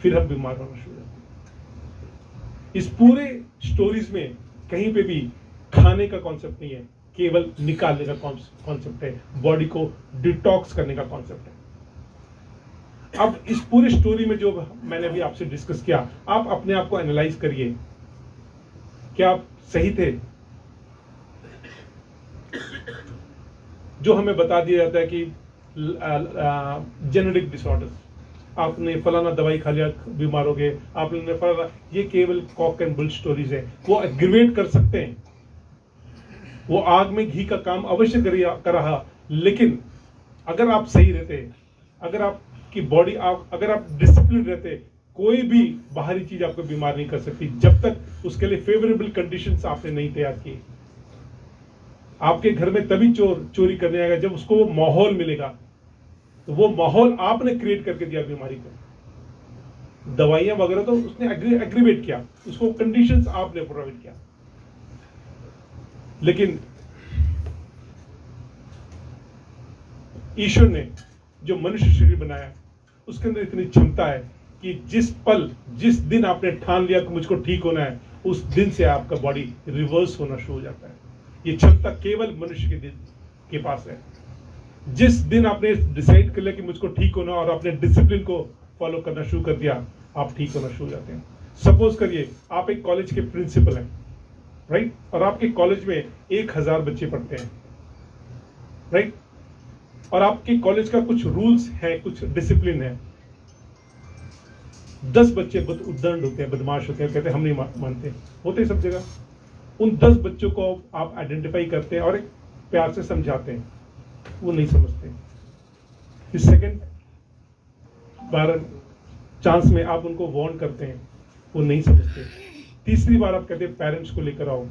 [SPEAKER 1] फिर हम बीमार होना शुरू हो जाते हैं। इस पूरे स्टोरीज में कहीं पे भी खाने का कॉन्सेप्ट नहीं है, केवल निकालने का कॉन्सेप्ट है, बॉडी को डिटॉक्स करने का कॉन्सेप्ट है। अब इस पूरी स्टोरी में जो मैंने अभी आपसे डिस्कस किया, आप अपने आप को एनालाइज करिए, क्या आप सही थे? जो हमें बता दिया जाता है कि जेनेटिक डिसऑर्डर्स, आपने फलाना दवाई खा लिया बीमार हो गए, आपने फलाना, ये केवल कॉक एंड बुल स्टोरीज है। वो एग्रीवेट कर सकते हैं, वो आग में घी का काम अवश्य कर रहा, लेकिन अगर आप सही रहते, अगर आपकी बॉडी, अगर आप डिसिप्लिन रहते, कोई भी बाहरी चीज आपको बीमार नहीं कर सकती, जब तक उसके लिए फेवरेबल कंडीशंस आपने नहीं तैयार की। आपके घर में तभी चोर चोरी करने आएगा जब उसको वो माहौल मिलेगा, तो वो माहौल आपने क्रिएट करके दिया बीमारी को। दवाइयां वगैरह तो उसने एग्रीवेट किया, उसको कंडीशंस आपने प्रोवाइड किया। लेकिन ईश्वर ने जो मनुष्य शरीर बनाया, उसके अंदर इतनी क्षमता है कि जिस पल, जिस दिन आपने ठान लिया कि मुझको ठीक होना है, उस दिन से आपका बॉडी रिवर्स होना शुरू हो जाता है। ये क्षमता केवल मनुष्य के पास है। जिस दिन आपने डिसाइड कर लिया कि मुझको ठीक होना और आपने डिसिप्लिन को फॉलो करना शुरू कर दिया, आप ठीक होना शुरू हो जाते हैं। सपोज करिए आप एक कॉलेज के प्रिंसिपल हैं, राइट, और आपके कॉलेज में 1000 बच्चे पढ़ते हैं, राइट, और आपके कॉलेज का कुछ रूल्स है, कुछ डिसिप्लिन है। 10 बच्चे उद्दंड होते हैं, बदमाश होते हैं, कहते हैं हम नहीं मानते, होते सब जगह। उन 10 बच्चों को आप आइडेंटिफाई करते हैं और एक प्यार से समझाते हैं, वो नहीं समझते। इस सेकंड बार चांस में आप उनको वार्न करते हैं, वो नहीं समझते। तीसरी बार आप कहते हैं पेरेंट्स को लेकर आओ,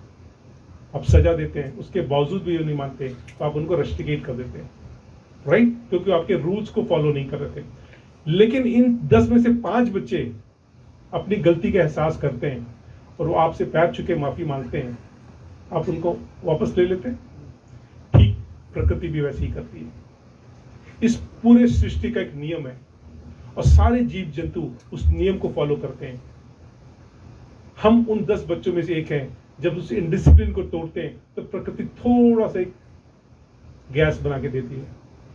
[SPEAKER 1] आप सजा देते हैं, उसके बावजूद भी वो नहीं मानते, तो आप उनको रस्टिकेट कर देते हैं, राइट, क्योंकि आपके रूल्स को फॉलो नहीं कर रहे थे। लेकिन इन 10 में से 5 बच्चे अपनी गलती का एहसास करते हैं और वो आपसे पैर छू के माफी मांगते हैं, आप उनको वापस ले लेते हैं। ठीक प्रकृति भी वैसे ही करती है। इस पूरे सृष्टि का एक नियम है और सारे जीव जंतु उस नियम को फॉलो करते हैं। हम उन 10 बच्चों में से एक हैं। जब उस इनडिसिप्लिन को तोड़ते हैं तो प्रकृति थोड़ा सा एक गैस बना के देती है,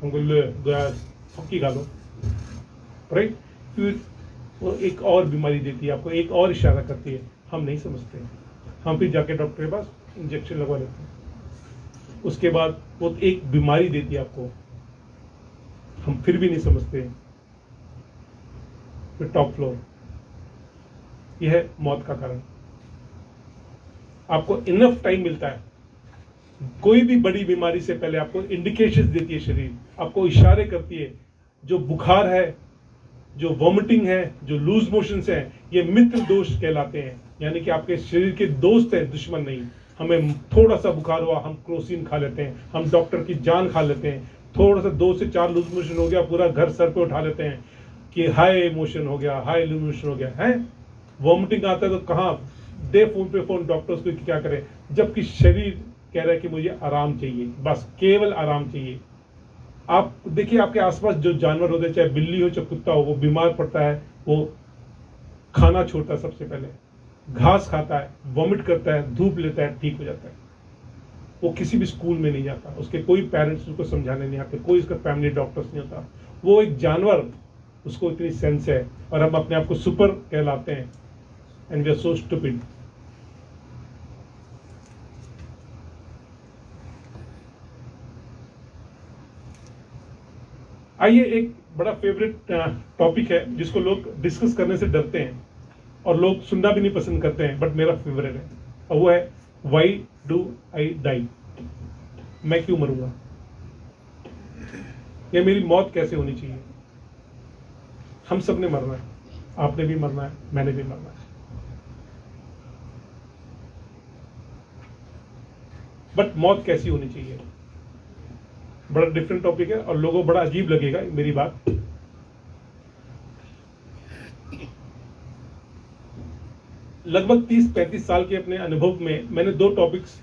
[SPEAKER 1] हमको गैस फक्की खा लो, राइट, फिर वो एक और बीमारी देती है आपको, एक और इशारा करती है, हम नहीं समझते। हम फिर जाके डॉक्टर के पास इंजेक्शन लगवा लेते हैं। उसके बाद वो एक बीमारी देती है आपको, हम फिर भी नहीं समझते। फिर टॉप फ्लोर, यह है मौत का कारण। आपको इनफ टाइम मिलता है, कोई भी बड़ी बीमारी से पहले आपको इंडिकेशंस देती है शरीर, आपको इशारे करती है। जो बुखार है, जो वॉमिटिंग है, जो लूज मोशंस है, ये मित्र दोष कहलाते हैं, यानी कि आपके शरीर के दोस्त हैं, दुश्मन नहीं। हमें थोड़ा सा बुखार हुआ, हम क्रोसिन खा लेते हैं, हम डॉक्टर की जान खा लेते हैं। थोड़ा सा 2 से 4 लूज मोशन हो गया, पूरा घर सर पे उठा लेते हैं कि हाई मोशन हो गया, हाई लूज मोशन हो गया है। वॉमिटिंग आता है तो कहाँ दे फोन पे फोन डॉक्टर्स को क्या करें, जबकि शरीर कह रहा है कि मुझे आराम चाहिए, बस केवल आराम चाहिए। आप देखिए आपके आसपास जो जानवर होते हैं, चाहे बिल्ली हो चाहे कुत्ता हो, वो बीमार पड़ता है, वो खाना छोड़ता है, सबसे पहले घास खाता है, वॉमिट करता है, धूप लेता है, ठीक हो जाता है। वो किसी भी स्कूल में नहीं जाता, उसके कोई पेरेंट्स उसको समझाने नहीं आते, कोई उसका फैमिली डॉक्टर्स नहीं होता। वो एक जानवर, उसको इतनी सेंस है और हम अपने आप को सुपर कहलाते हैं। And we are so stupid. आइए, एक बड़ा फेवरेट टॉपिक है जिसको लोग डिस्कस करने से डरते हैं और लोग सुनना भी नहीं पसंद करते हैं, बट मेरा फेवरेट है, और वो है व्हाई डू आई डाई, मैं क्यों मरूंगा। या मेरी मौत कैसे होनी चाहिए। हम सब ने मरना है, आपने भी मरना है, मैंने भी मरना है। बट मौत कैसी होनी चाहिए, बड़ा डिफरेंट टॉपिक है और लोगों को बड़ा अजीब लगेगा मेरी बात। लगभग 30-35 साल के अपने अनुभव में मैंने 2 टॉपिक्स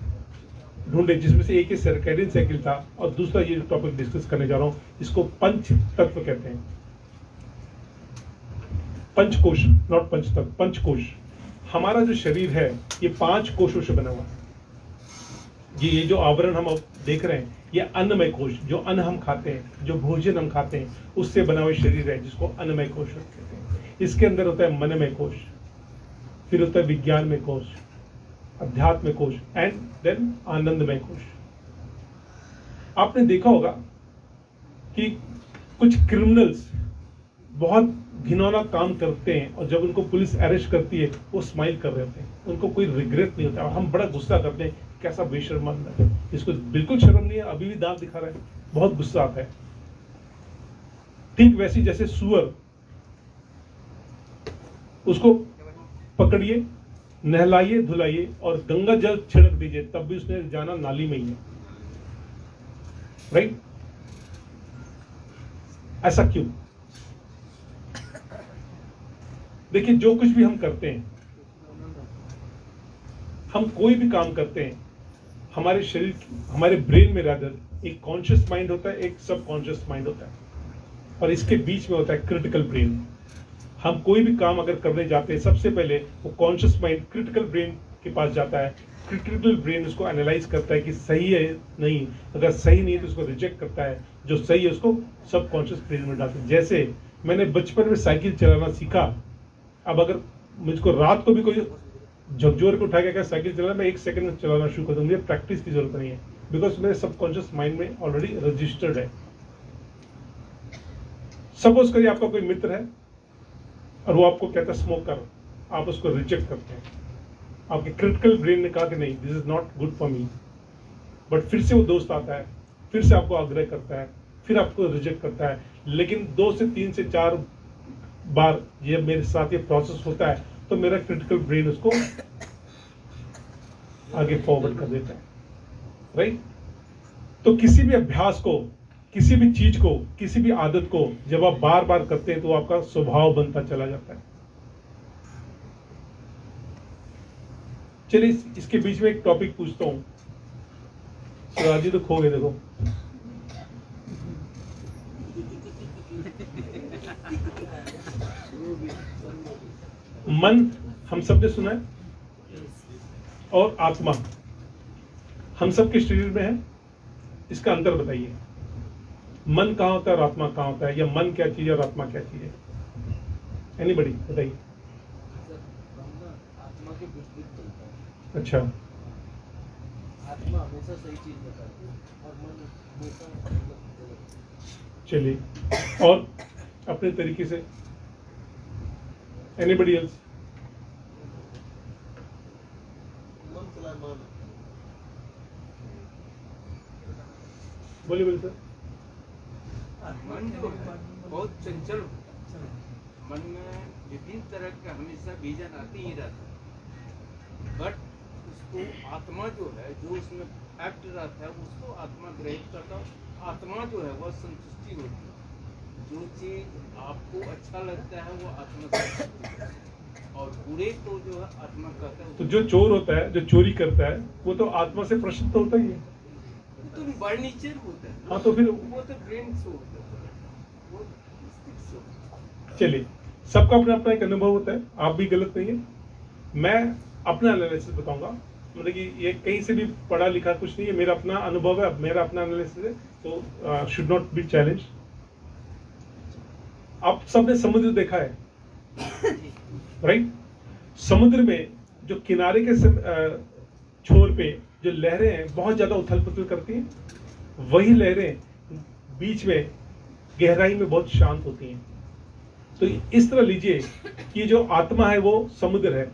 [SPEAKER 1] ढूंढे, जिसमें से एक ही सर्कैडियन साइकिल था और दूसरा ये टॉपिक डिस्कस करने जा रहा हूं, इसको पंच तत्व कहते हैं। पंचकोश, नॉट पंच तत्व, पंचकोश। हमारा जो शरीर है ये 5 कोशों से बना हुआ है। ये जो आवरण हम अब देख रहे हैं ये अन्नमय कोश, जो अन्न हम खाते हैं, जो भोजन हम खाते हैं, उससे बना हुआ शरीर है, जिसको अन्नमय कोश कहते हैं। इसके अंदर होता है मनमय कोश, फिर होता है विज्ञानमय कोश, अध्यात्म कोश एंड देन आनंदमय कोश। आपने देखा होगा कि कुछ क्रिमिनल्स बहुत घिनौना काम करते हैं और जब उनको पुलिस अरेस्ट करती है वो स्माइल कर रहे होते हैं, उनको कोई रिग्रेट नहीं होता और हम बड़ा गुस्सा करते हैं, कैसा बेशर्म है, इसको बिल्कुल शर्म नहीं है, अभी भी दांत दिखा रहा है, बहुत गुस्सा आता है। ठीक वैसी जैसे सुअर, उसको पकड़िए, नहलाइए, धुलाइए और गंगा जल छिड़क दीजिए, तब भी उसने जाना नाली में ही है, राइट? ऐसा क्यों? देखिए, जो कुछ भी हम करते हैं, हम कोई भी काम करते हैं, हमारे शरीर, हमारे ब्रेन में रादर एक कॉन्शियस माइंड होता है, एक सब कॉन्शियस माइंड होता है और इसके बीच में होता है क्रिटिकल ब्रेन। हम कोई भी काम अगर करने जाते हैं, सबसे पहले वो कॉन्शियस माइंड क्रिटिकल ब्रेन के पास जाता है। क्रिटिकल ब्रेन उसको एनालाइज करता है कि सही है नहीं, अगर सही नहीं है तो उसको रिजेक्ट करता है, जो सही है उसको सब कॉन्शियस ब्रेन में डालता है। जैसे मैंने बचपन में साइकिल चलाना सीखा, अब अगर मुझको रात को भी कोई झकझोर के उठा के साइकिल चलाना, मैं 1 सेकंड में चलाना शुरू कर दूं, मुझे प्रैक्टिस की जरूरत नहीं है, बिकॉज मेरे सबकॉन्शियस माइंड में ऑलरेडी रजिस्टर्ड है। सपोज करिए आपका कोई मित्र है और वो आपको कहता है स्मोक करो, आप उसको रिजेक्ट करते हैं, आपके क्रिटिकल ब्रेन ने कहा कि नहीं, this is not good for me, but फिर से वो दोस्त आता है, फिर से आपको आग्रह करता है, फिर आपको रिजेक्ट करता है, लेकिन 2 से 3 से 4 बार ये मेरे साथ ये प्रोसेस होता है तो मेरा क्रिटिकल ब्रेन उसको आगे फॉरवर्ड कर देता है, राइट? तो किसी भी अभ्यास को, किसी भी चीज को, किसी भी आदत को जब आप बार बार करते हैं तो आपका स्वभाव बनता चला जाता है। चलिए इसके बीच में एक टॉपिक पूछता हूं, शिवाजी तो खो गए, देखो मन हम सब ने सुना है और आत्मा हम सब के शरीर में है, इसका अंतर बताइए। मन कहाँ होता है और आत्मा कहाँ होता है, या मन क्या चीज है और आत्मा क्या चीज है? एनीबडी बताइए।
[SPEAKER 4] आत्मा के विपरीत चलता है।
[SPEAKER 1] अच्छा,
[SPEAKER 4] आत्मा हमेशा सही चीज बताती है और मन हमेशा गलत।
[SPEAKER 1] चलिए और अपने तरीके से एनीबडी एल्स?
[SPEAKER 4] मन सलामान।
[SPEAKER 1] बोलिए सर।
[SPEAKER 5] मन जो है बहुत चंचल होता है। मन में विभिन्न तरह का हमेशा बीजन आती ही रहता है, बट उसको आत्मा जो है, जो उसमें फैक्ट रहता है, उसको आत्मा ग्रहित करता है। आत्मा जो है वह संतुष्टि होती है, जो चीज आपको अच्छा लगता है वो आत्मा संतुष्टि है, और बुरे को जो है आत्मा कहता है।
[SPEAKER 1] तो जो चोर होता है, जो चोरी करता है, वो तो आत्मा से प्रश्न तो होता ही है।
[SPEAKER 5] तो बाय नेचर होता है।
[SPEAKER 1] हाँ, तो फिर
[SPEAKER 5] वो तो ब्रेन से होता है, वो instinct से होता है।
[SPEAKER 1] चलिए, सबका अपना अपना एक अनुभव होता है, आप भी गलत नहीं है। मैं अपना एनालिसिस बताऊंगा, मतलब कि ये कहीं से भी पढ़ा लिखा कुछ नहीं है, मेरा अपना अनुभव है, मेरा अपना एनालिसिस है, तो शुड नॉट बी चैलेंज। आप सबने समुद्र देखा है, राइट? समुद्र में जो किनारे के छोर पे जो लहरें हैं बहुत ज्यादा उथल पुथल करती हैं, वही लहरें बीच में गहराई में बहुत शांत होती हैं। तो इस तरह लीजिए कि जो आत्मा है वो समुद्र है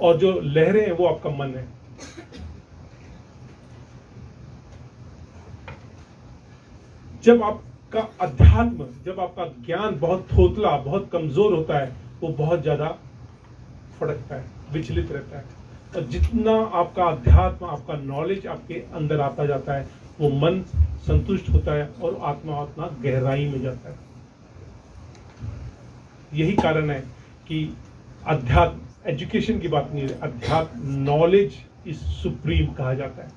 [SPEAKER 1] और जो लहरें हैं वो आपका मन है। जब आपका अध्यात्म, जब आपका ज्ञान बहुत थोथला, बहुत कमजोर होता है, वो बहुत ज्यादा फड़कता है, विचलित रहता है। और जितना आपका अध्यात्म, आपका नॉलेज आपके अंदर आता जाता है, वो मन संतुष्ट होता है और आत्मा उतना गहराई में जाता है। यही कारण है कि अध्यात्म, एजुकेशन की बात नहीं है, अध्यात्म, नॉलेज इज सुप्रीम कहा जाता है।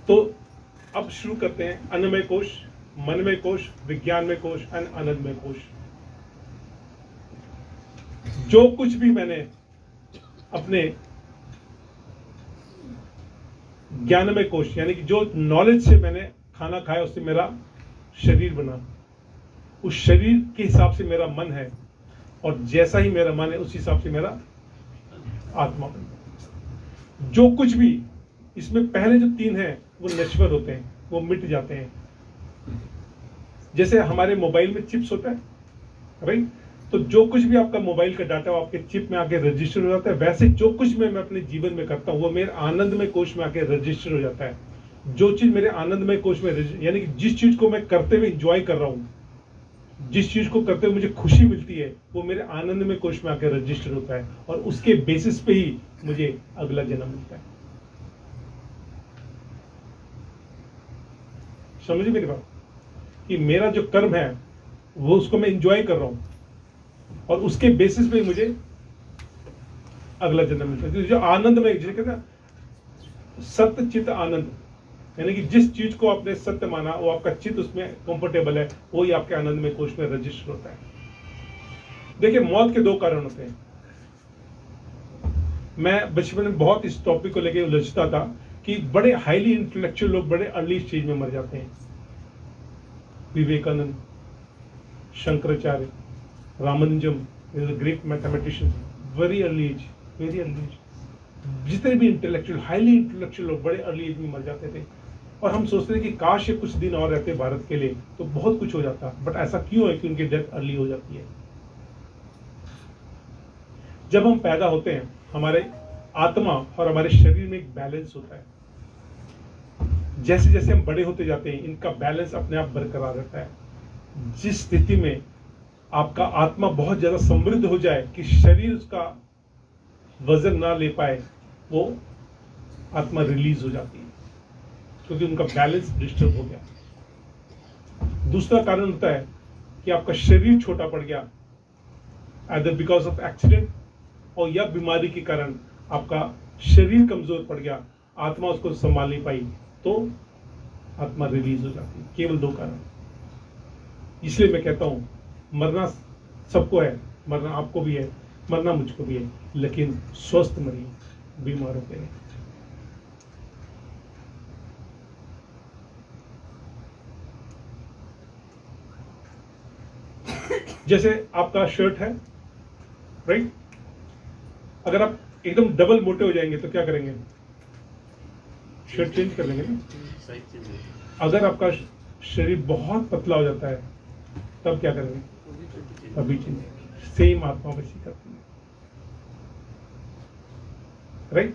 [SPEAKER 1] तो अब शुरू करते हैं अन्नमय कोश, मनमय कोश, विज्ञानमय कोश एंड आनंदमय कोश। जो कुछ भी मैंने अपने ज्ञानमय कोश, यानी कि जो नॉलेज से मैंने खाना खाया, उससे मेरा शरीर बना, उस शरीर के हिसाब से मेरा मन है, और जैसा ही मेरा मन है उस हिसाब से मेरा आत्मा बना। जो कुछ भी इसमें पहले जो 3 हैं वो नश्वर होते हैं, वो मिट जाते हैं। जैसे हमारे मोबाइल में चिप्स होता है, राइट? तो जो कुछ भी आपका मोबाइल का डाटा वो आपके चिप में आके रजिस्टर हो जाता है। वैसे जो कुछ मैं अपने जीवन में करता हूँ वो मेरे आनंदमय कोश में आके रजिस्टर हो जाता है। जो चीज मेरे आनंदमय कोश में, यानी कि जिस चीज को मैं करते हुए एंजॉय कर रहा हूँ, जिस चीज को करते हुए मुझे खुशी मिलती है, वो मेरे आनंदमय कोश में आके रजिस्टर होता है, और उसके बेसिस पे ही मुझे अगला जन्म मिलता है। समझिए मेरी बात, कि मेरा जो कर्म है वो उसको मैं एंजॉय कर रहा हूं, और उसके बेसिस पे मुझे अगला जन्म मिलता है। जो आनंद में, जिसे कहते हैं सत्य चित्त आनंद, यानी कि जिस चीज को आपने सत्य माना, वो आपका चित्त उसमें कंफर्टेबल है, वही आपके आनंद में कोश में रजिस्टर होता है। देखिए, मौत के 2 कारण होते हैं। मैं बचपन में बहुत इस टॉपिक को लेकर उलझता था कि बड़े हाईली इंटेलेक्चुअल लोग बड़े अर्ली स्टेज में मर जाते हैं। Vivekananda, Shankaracharya, Ramanujan, great mathematician, very early age, very early age. जितने भी इंटेलेक्चुअल, हाईली इंटेलेक्चुअल लोग बड़े अर्ली एज में मर जाते थे, और हम सोचते थे कि काश ये कुछ दिन और रहते भारत के लिए तो बहुत कुछ हो जाता। बट ऐसा क्यों है कि उनकी डेथ अर्ली हो जाती है? जब हम पैदा होते हैं, हमारे आत्मा और हमारे शरीर में एक बैलेंस होता है। जैसे जैसे हम बड़े होते जाते हैं, इनका बैलेंस अपने आप बरकरार रहता है। जिस स्थिति में आपका आत्मा बहुत ज्यादा समृद्ध हो जाए कि शरीर उसका वजन ना ले पाए, वो आत्मा रिलीज हो जाती है, क्योंकि उनका बैलेंस डिस्टर्ब हो गया। दूसरा कारण होता है कि आपका शरीर छोटा पड़ गया, either बिकॉज ऑफ एक्सीडेंट, और या बीमारी के कारण आपका शरीर कमजोर पड़ गया, आत्मा उसको संभाल नहीं पाई, तो आत्मा रिलीज हो जाती है। केवल 2 कारण। इसलिए मैं कहता हूं, मरना सबको है, मरना आपको भी है, मरना मुझको भी है, लेकिन स्वस्थ मरिए, बीमारों के लिए। जैसे आपका शर्ट है, राइट? अगर आप एकदम डबल मोटे हो जाएंगे तो क्या करेंगे? शर्ट चेंज कर लेंगे ना। अगर आपका शरीर बहुत पतला हो जाता है तब क्या करेंगे? तभी चेंज। सेम आत्मा वैसी करती है, राइट?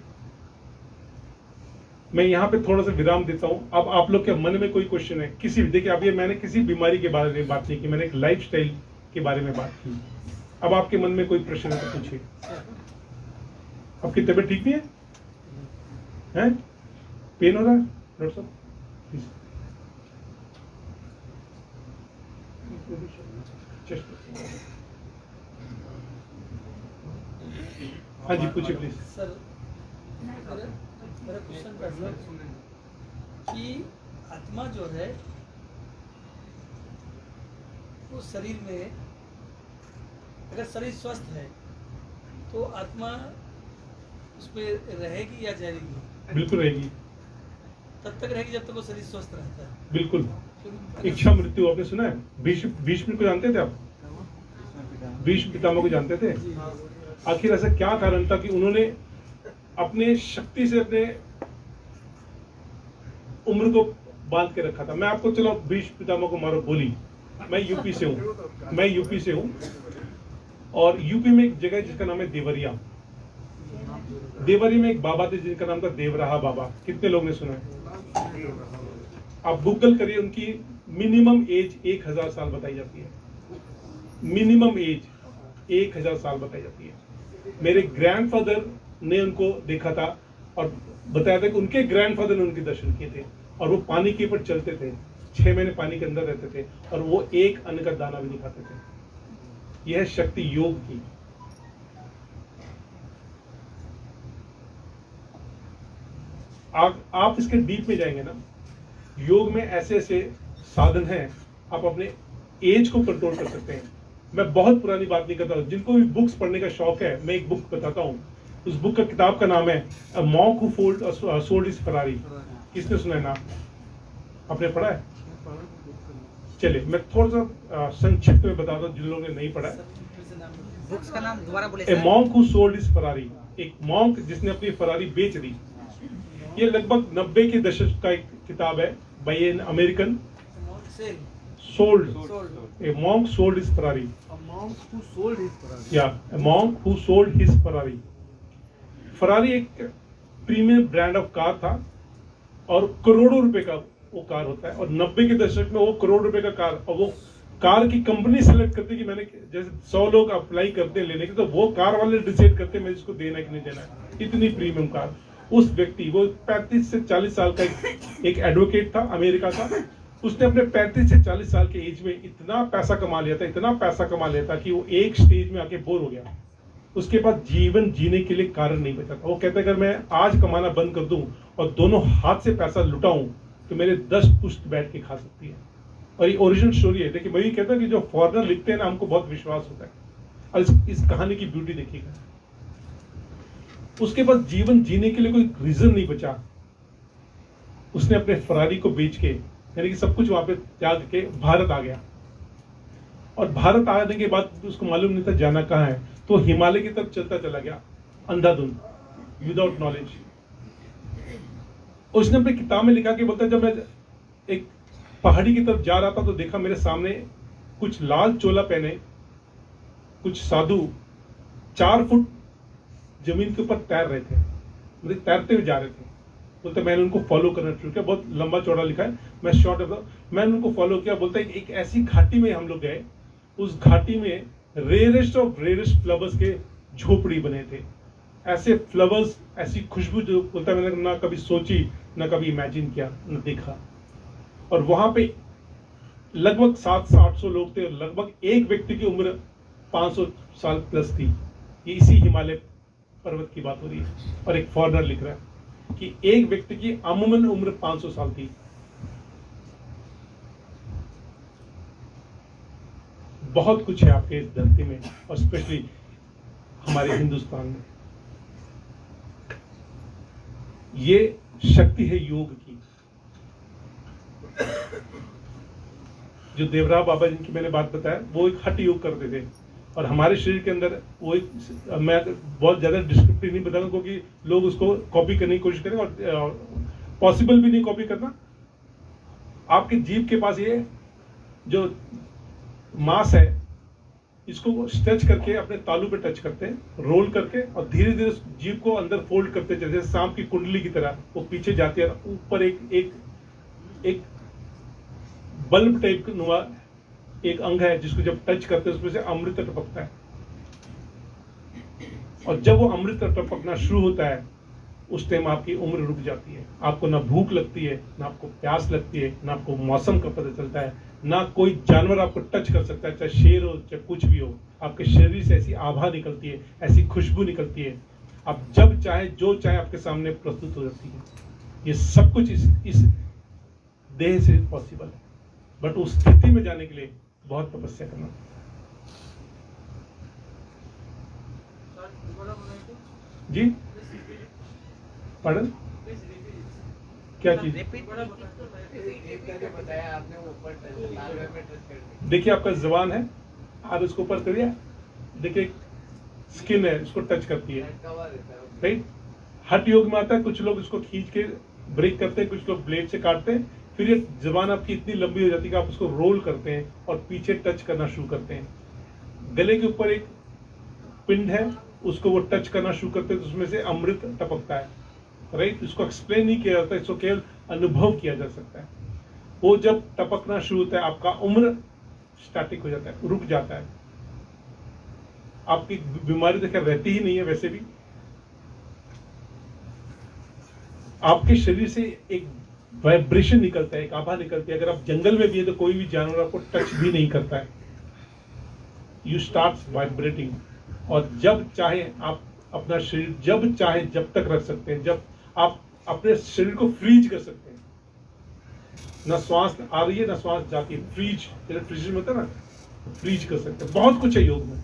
[SPEAKER 1] मैं यहां पे थोड़ा सा विराम देता हूं। अब आप लोग के मन में कोई क्वेश्चन है किसी भी, देखिए, अब ये मैंने किसी बीमारी के बारे में बात नहीं की, मैंने एक लाइफस्टाइल के बारे में बात की। अब आपके मन में कोई प्रश्न है तो पूछिए। आपकी तबीयत ठीक नहीं है? हैं? पेन हो रहा है डॉक्टर साहब? हाँ जी, पूछिए प्लीज।
[SPEAKER 6] सर, मेरा क्वेश्चन था सर कि आत्मा जो है वो शरीर में, अगर शरीर स्वस्थ है तो आत्मा उसमें रहेगी या जाएगी?
[SPEAKER 1] बिल्कुल रहेगी।
[SPEAKER 6] तब तक रहेगी जब तक वो शरीर स्वस्थ रहता है।
[SPEAKER 1] बिल्कुल। इच्छा मृत्यु आपने सुना है? भीष्म को जानते थे आप? भीष्म पितामह को जानते थे? आखिर ऐसा क्या कारण था कि उन्होंने अपने शक्ति से अपने उम्र को बांध के रखा था? मैं आपको, चलो भीष्म पितामह को मारो गोली। मैं यूपी से हूं, और यूपी में एक जगह जिसका नाम है देवरिया। देवरिया में एक बाबा थे जिनका नाम था देवराहा बाबा। कितने लोग ने सुना है? आप गूगल करिए, उनकी मिनिमम एज 1000 साल बताई जाती है। मिनिमम एज 1000 साल बताई जाती है। मेरे ग्रैंडफादर ने उनको देखा था और बताया था कि उनके ग्रैंडफादर ने उनके दर्शन किए थे और वो पानी के ऊपर चलते थे, 6 महीने पानी के अंदर रहते थे और वो एक अन्न का दाना भी नहीं खाते थे। यह है शक्ति योग की। आप इसके डीप में जाएंगे ना, योग में ऐसे ऐसे साधन हैं, आप अपने एज को कंट्रोल कर सकते हैं। मैं बहुत पुरानी बात नहीं करता हूं, जिनको भी बुक्स पढ़ने का शौक है मैं एक बुक बताता हूं। उस बुक का किताब का नाम है a monk who sold his Ferrari. किसने सुना है नाम? आपने पढ़ा है? चलिए मैं थोड़ा सा संक्षिप्त में बताता हूं जिन लोगों ने नहीं पढ़ा है।
[SPEAKER 7] बुक्स का नाम दोबारा बोले
[SPEAKER 1] ए monk who sold his Ferrari, एक मॉन्क जिसने अपनी फरारी बेच दी। ये लगभग 90 के दशक का एक किताब है by an American. Sold a monk sold his Ferrari, या a monk who sold his Ferrari. Ferrari एक प्रीमियम ब्रांड ऑफ कार था और करोड़ों रुपए का वो कार होता है, और 90 के दशक में वो करोड़ रुपए का कार, और वो कार की कंपनी सेलेक्ट करती कि मैंने, जैसे 100 लोग अप्लाई करते हैं लेने के, तो वो कार वाले डिसाइड करते मैं इसको देना है कि नहीं देना है। इतनी प्रीमियम कार। उस व्यक्ति, वो 35 से 40 साल का एक एडवोकेट था अमेरिका का, उसने अपने 35 से 40 साल के एज में इतना पैसा कमा लिया था, इतना पैसा कमा लिया था कि वो एक स्टेज में आके बोर हो गया। उसके बाद जीवन जीने के लिए कारण नहीं बचा था। वो कहता है अगर मैं आज कमाना बंद कर दूं और दोनों हाथ से पैसा लुटाऊं तो मेरे 10 पुश्त बैठ के खा सकती है। और ये ओरिजिनल स्टोरी है। देखिए मैं ये कहता हूं कि जो फॉरेनर लिखते हैं ना, हमको बहुत विश्वास होता है। और इस कहानी की ब्यूटी देखिएगा, उसके पास जीवन जीने के लिए कोई रीजन नहीं बचा। उसने अपने फरारी को बेच के, यानी कि सब कुछ वहां पे त्याग के भारत आ गया। और भारत आने के बाद उसको मालूम नहीं था जाना कहाँ है, तो हिमालय की तरफ चलता चला गया अंधाधुंध, विदाउट नॉलेज। उसने अपनी किताब में लिखा कि बोलता जब मैं एक पहाड़ी की तरफ जा रहा था तो देखा मेरे सामने कुछ लाल चोला पहने कुछ साधु 4 फुट जमीन के ऊपर तैर रहे थे, मतलब तैरते हुए जा रहे थे। बोलते मैंने उनको फॉलो करना शुरू किया। बहुत लंबा चौड़ा लिखा है, मैं शॉर्ट बताऊं। मैंने उनको फॉलो किया। बोलता है एक ऐसी घाटी में हम लोग गए, उस घाटी में रेयरेस्ट ऑफ रेयरेस्ट फ्लावर्स के झोपड़ी बने थे। ऐसे फ्लावर्स, ऐसी खुशबू जो बोलता है मैंने ना कभी सोची, ना कभी इमेजिन किया, ना देखा। और वहां पे लगभग 700-800 लोग थे और लगभग एक व्यक्ति की उम्र 500 साल प्लस थी। ये इसी हिमालय पर्वत की बात हो रही है। और एक फॉरेनर लिख रहा है कि एक व्यक्ति की अमूमन उम्र 500 साल थी। बहुत कुछ है आपके इस धरती में, और स्पेशली हमारे हिंदुस्तान में। ये शक्ति है योग की। जो देवराव बाबा जिनकी मैंने बात बताया, वो एक हठ योग करते थे। और हमारे शरीर के अंदर वो एक, मैं बहुत ज्यादा डिस्क्रिप्टिव नहीं बताऊंगा क्योंकि लोग उसको कॉपी करने की कोशिश करेंगे, और पॉसिबल भी नहीं कॉपी करना। आपके जीभ के पास ये जो मांस है, इसको स्ट्रेच करके अपने तालू पे टच करते हैं, रोल करके, और धीरे धीरे जीभ को अंदर फोल्ड करते चलते, जैसे सांप की कुंडली की तरह वो पीछे जाती है। ऊपर एक बल्ब टाइप नुमा एक अंग है जिसको जब टच करते हैं उसमें से अमृत टपकता है। और जब वो अमृत टपकना शुरू होता है उस टाइम आपकी उम्र रुक जाती है। आपको ना भूख लगती है, ना आपको प्यास लगती है, ना आपको मौसम का पता चलता है, ना कोई जानवर आपको टच कर सकता है, चाहे शेर हो चाहे कुछ भी हो। आपके शरीर से ऐसी आभा निकलती है, ऐसी खुशबू निकलती है, आप जब चाहे जो चाहे आपके सामने प्रस्तुत हो जाती है। ये सब कुछ इस देह से पॉसिबल है, बट उस स्थिति में जाने के लिए बहुत तपस्या करना। जी पढ़न क्या चीज? देखिए आपका जबान है, आप इसको ऊपर करिए, देखिए स्किन है, इसको टच करती है, राइट। हठ योग में आता है, कुछ लोग इसको खींच के ब्रेक करते हैं, कुछ लोग ब्लेड से काटते हैं। फिर ये जबान आपकी इतनी लंबी हो जाती है कि आप उसको रोल करते हैं और पीछे टच करना शुरू करते हैं। गले के ऊपर एक पिंड है, उसको वो टच करना शुरू करते हैं तो उसमें से अमृत टपकता है, राइट। इसको एक्सप्लेन नहीं किया जाता, इसको केवल अनुभव किया जा सकता है। वो जब टपकना शुरू होता है आपका उम्र स्टैटिक हो जाता है, रुक जाता है, आपकी बीमारी देखकर रहती ही नहीं है। वैसे भी आपके शरीर से एक वाइब्रेशन निकलता है, एक आभा निकलती है। अगर आप जंगल में भी है तो कोई भी जानवर आपको टच भी नहीं करता है, यू स्टार्ट वाइब्रेटिंग। और जब चाहे आप अपना शरीर जब चाहे जब तक रख सकते हैं, जब आप अपने शरीर को फ्रीज कर सकते हैं, ना श्वास आ रही है ना श्वास जाती है, फ्रीज, जैसे फ्रीज में होता है ना, फ्रीज कर सकते हैं। बहुत कुछ है योग में।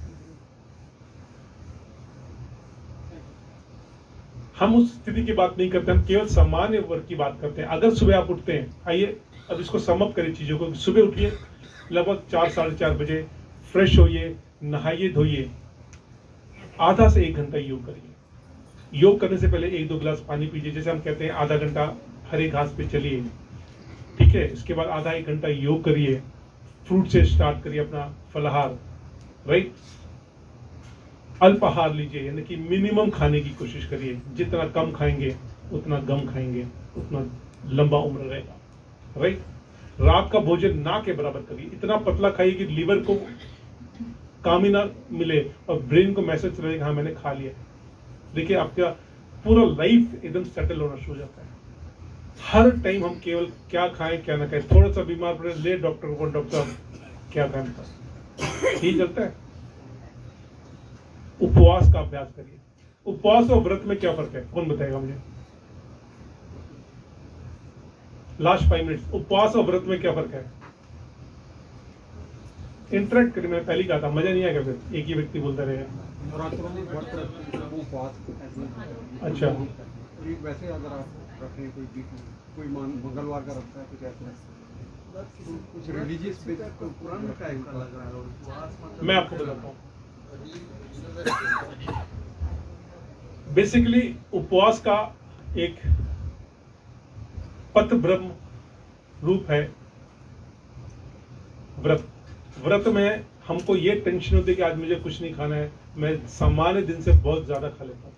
[SPEAKER 1] हम उस स्थिति की बात नहीं करते, हम केवल सामान्य वर्ग की बात करते हैं। अगर सुबह आप उठते हैं, आइए अब इसको समअप करें चीजों को। सुबह उठिए लगभग 4 साढ़े 4 बजे, फ्रेश होइए, नहाइए धोइए, आधा से 1 घंटा योग करिए। योग करने से पहले 1-2 गिलास पानी पीजिए। जैसे हम कहते हैं आधा घंटा हरे घास पे चलिए, ठीक है। इसके बाद आधा 1 घंटा योग करिए, फ्रूट से स्टार्ट करिए अपना फलाहार, राइट। अल्पाहार लीजिए, यानी कि मिनिमम खाने की कोशिश करिए। जितना कम खाएंगे उतना गम खाएंगे, उतना लंबा उम्र रहेगा, राइट। रात का भोजन ना के बराबर करिए, इतना पतला खाइए कि लीवर को काम ही ना मिले और ब्रेन को मैसेज रहेगा हाँ मैंने खा लिया। देखिए आपका पूरा लाइफ एकदम सेटल होना शुरू हो जाता है। हर टाइम हम केवल क्या खाएं क्या ना खाएं, थोड़ा सा बीमार पड़े ले डॉक्टर को, डॉक्टर क्या खाएं, यही चलता है। उपवास का अभ्यास करिए। उपवास और व्रत में क्या फर्क है, कौन बताएगा मुझे? लास्ट 5 मिनट्स, उपवास और व्रत में क्या फर्क है? इंटरेक्ट करिए। मैं पहले कहा था मजा नहीं आएगा, फिर एक ही व्यक्ति बोलता रहेगा।
[SPEAKER 6] नवरात्रों में व्रत रखते हैं, उपवास।
[SPEAKER 1] अच्छा,
[SPEAKER 6] वैसे अगर आप रख रहे हैं, कोई मंगलवार का रखता है, कुछ ऐसा कुछ रिलीजियस
[SPEAKER 4] पुराना टाइम का लग रहा है उपवास मतलब
[SPEAKER 1] मैं आपको बताता हूँ। बेसिकली उपवास का एक पथ ब्रह्म रूप है व्रत। व्रत में हमको ये टेंशन होती है कि आज मुझे कुछ नहीं खाना है, मैं सामान्य दिन से बहुत ज्यादा खा लेता हूं।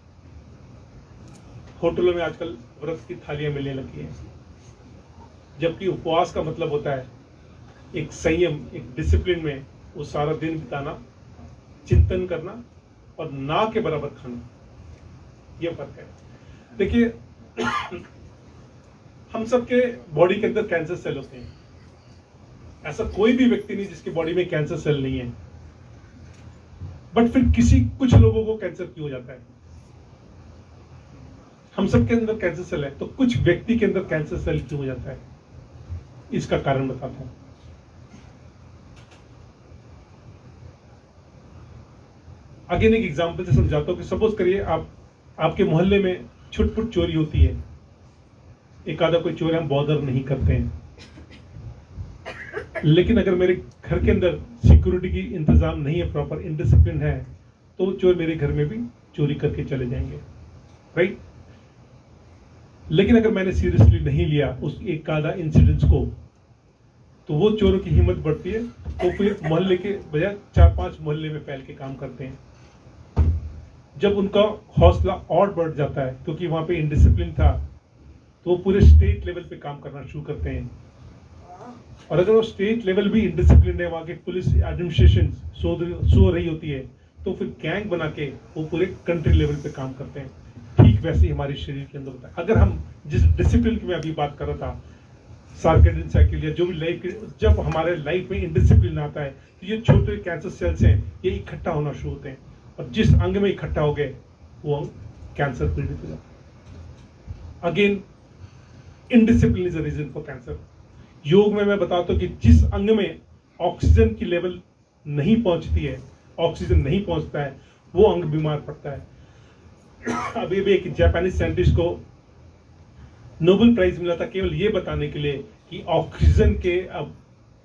[SPEAKER 1] होटलों में आजकल व्रत की थालियां मिलने लगी हैं, जबकि उपवास का मतलब होता है एक संयम, एक डिसिप्लिन में वो सारा दिन बिताना, चिंतन करना और ना के बराबर खाना। यह फर्क है। देखिए हम सबके बॉडी के अंदर कैंसर सेल होते हैं। ऐसा कोई भी व्यक्ति नहीं जिसकी बॉडी में कैंसर सेल नहीं है। बट फिर कुछ लोगों को कैंसर क्यों हो जाता है? हम सबके अंदर कैंसर सेल है, तो कुछ व्यक्ति के अंदर कैंसर सेल क्यों हो जाता है? इसका कारण बताता हूं। अगेन एक एग्जांपल से समझाता हूं कि सपोज करिए आपके मोहल्ले में छुटपुट चोरी होती है। एक आधा कोई चोर हम बॉदर नहीं करते हैं, लेकिन अगर मेरे घर के अंदर सिक्योरिटी की इंतजाम नहीं है, प्रॉपर इनडिसिप्लिन है, तो चोर मेरे घर में भी चोरी करके चले जाएंगे, राइट। लेकिन अगर मैंने सीरियसली नहीं लिया उस एक आधा इंसिडेंट्स को, तो वो चोरों की हिम्मत बढ़ती है, तो फिर मोहल्ले के बजाय 4-5 मोहल्ले में फैल के काम करते हैं। जब उनका हौसला और बढ़ जाता है क्योंकि वहां पे इनडिसिप्लिन था, तो वो पूरे स्टेट लेवल पे काम करना शुरू करते हैं। और अगर वो स्टेट लेवल भी इंडिसिप्लिन है, वहां की पुलिस एडमिनिस्ट्रेशन सो रही होती है, तो फिर गैंग बना के वो पूरे कंट्री लेवल पे काम करते हैं। ठीक वैसे ही हमारे शरीर के अंदर होता है। अगर हम जिस डिसिप्लिन की मैं अभी बात कर रहा था, सार्केडियन साइकिल या जो भी लाइफ, जब हमारे लाइफ में इंडिसिप्लिन आता है, तो ये छोटे कैंसर सेल्स हैं, ये इकट्ठा होना शुरू होते हैं, और जिस अंग में इकट्ठा हो गए वो अंग कैंसर पीड़ित हो जाता है। Again indiscipline is a reason for cancer. Yoga में मैं बताता हूं कि जिस अंग में ऑक्सीजन की लेवल नहीं पहुंचती है, ऑक्सीजन नहीं पहुंचता है, वो अंग बीमार पड़ता है। अभी भी एक जापानीज साइंटिस्ट को नोबेल प्राइज मिला था केवल ये बताने के लिए कि ऑक्सीजन के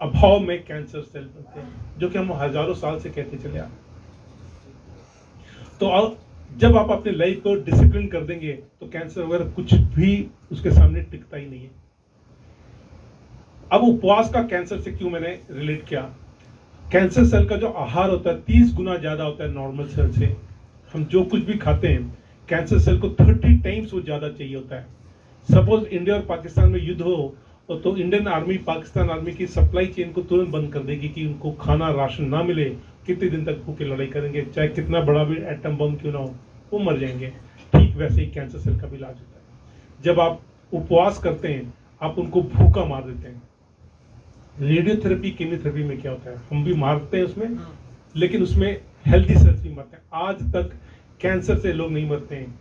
[SPEAKER 1] अभाव में कैंसर सेल बनते हैं, जो कि हम हजारों साल से कहते चले आ रहे हैं। तो जब आप अपने लाइफ को डिसिप्लिन कर देंगे तो कैंसर वगैरह कुछ भी उसके सामने टिकता ही नहीं है। अब उपवास का कैंसर से क्यों मैंने रिलेट किया? कैंसर सेल का जो आहार होता है 30 गुना ज्यादा होता है नॉर्मल सेल से। हम जो कुछ भी खाते हैं, कैंसर सेल को 30 टाइम्स वो ज्यादा चाहिए होता है। सपोज इंडिया और पाकिस्तान में युद्ध हो और तो इंडियन आर्मी पाकिस्तान आर्मी की सप्लाई चेन को तुरंत बंद कर देगी कि उनको खाना राशन ना मिले, कितने दिन तक भूखे लड़ाई करेंगे, चाहे कितना बड़ा भी एटम बम क्यों ना हो, वो मर जाएंगे। ठीक वैसे ही कैंसर सेल का भी इलाज होता है। जब आप उपवास करते हैं, आप उनको भूखा मार देते हैं। रेडियोथेरेपी कीमोथेरेपी में क्या होता है, हम भी मारते हैं उसमें, लेकिन उसमें हेल्दी सेल्स भी मरते हैं। आज तक कैंसर से लोग नहीं मरते हैं,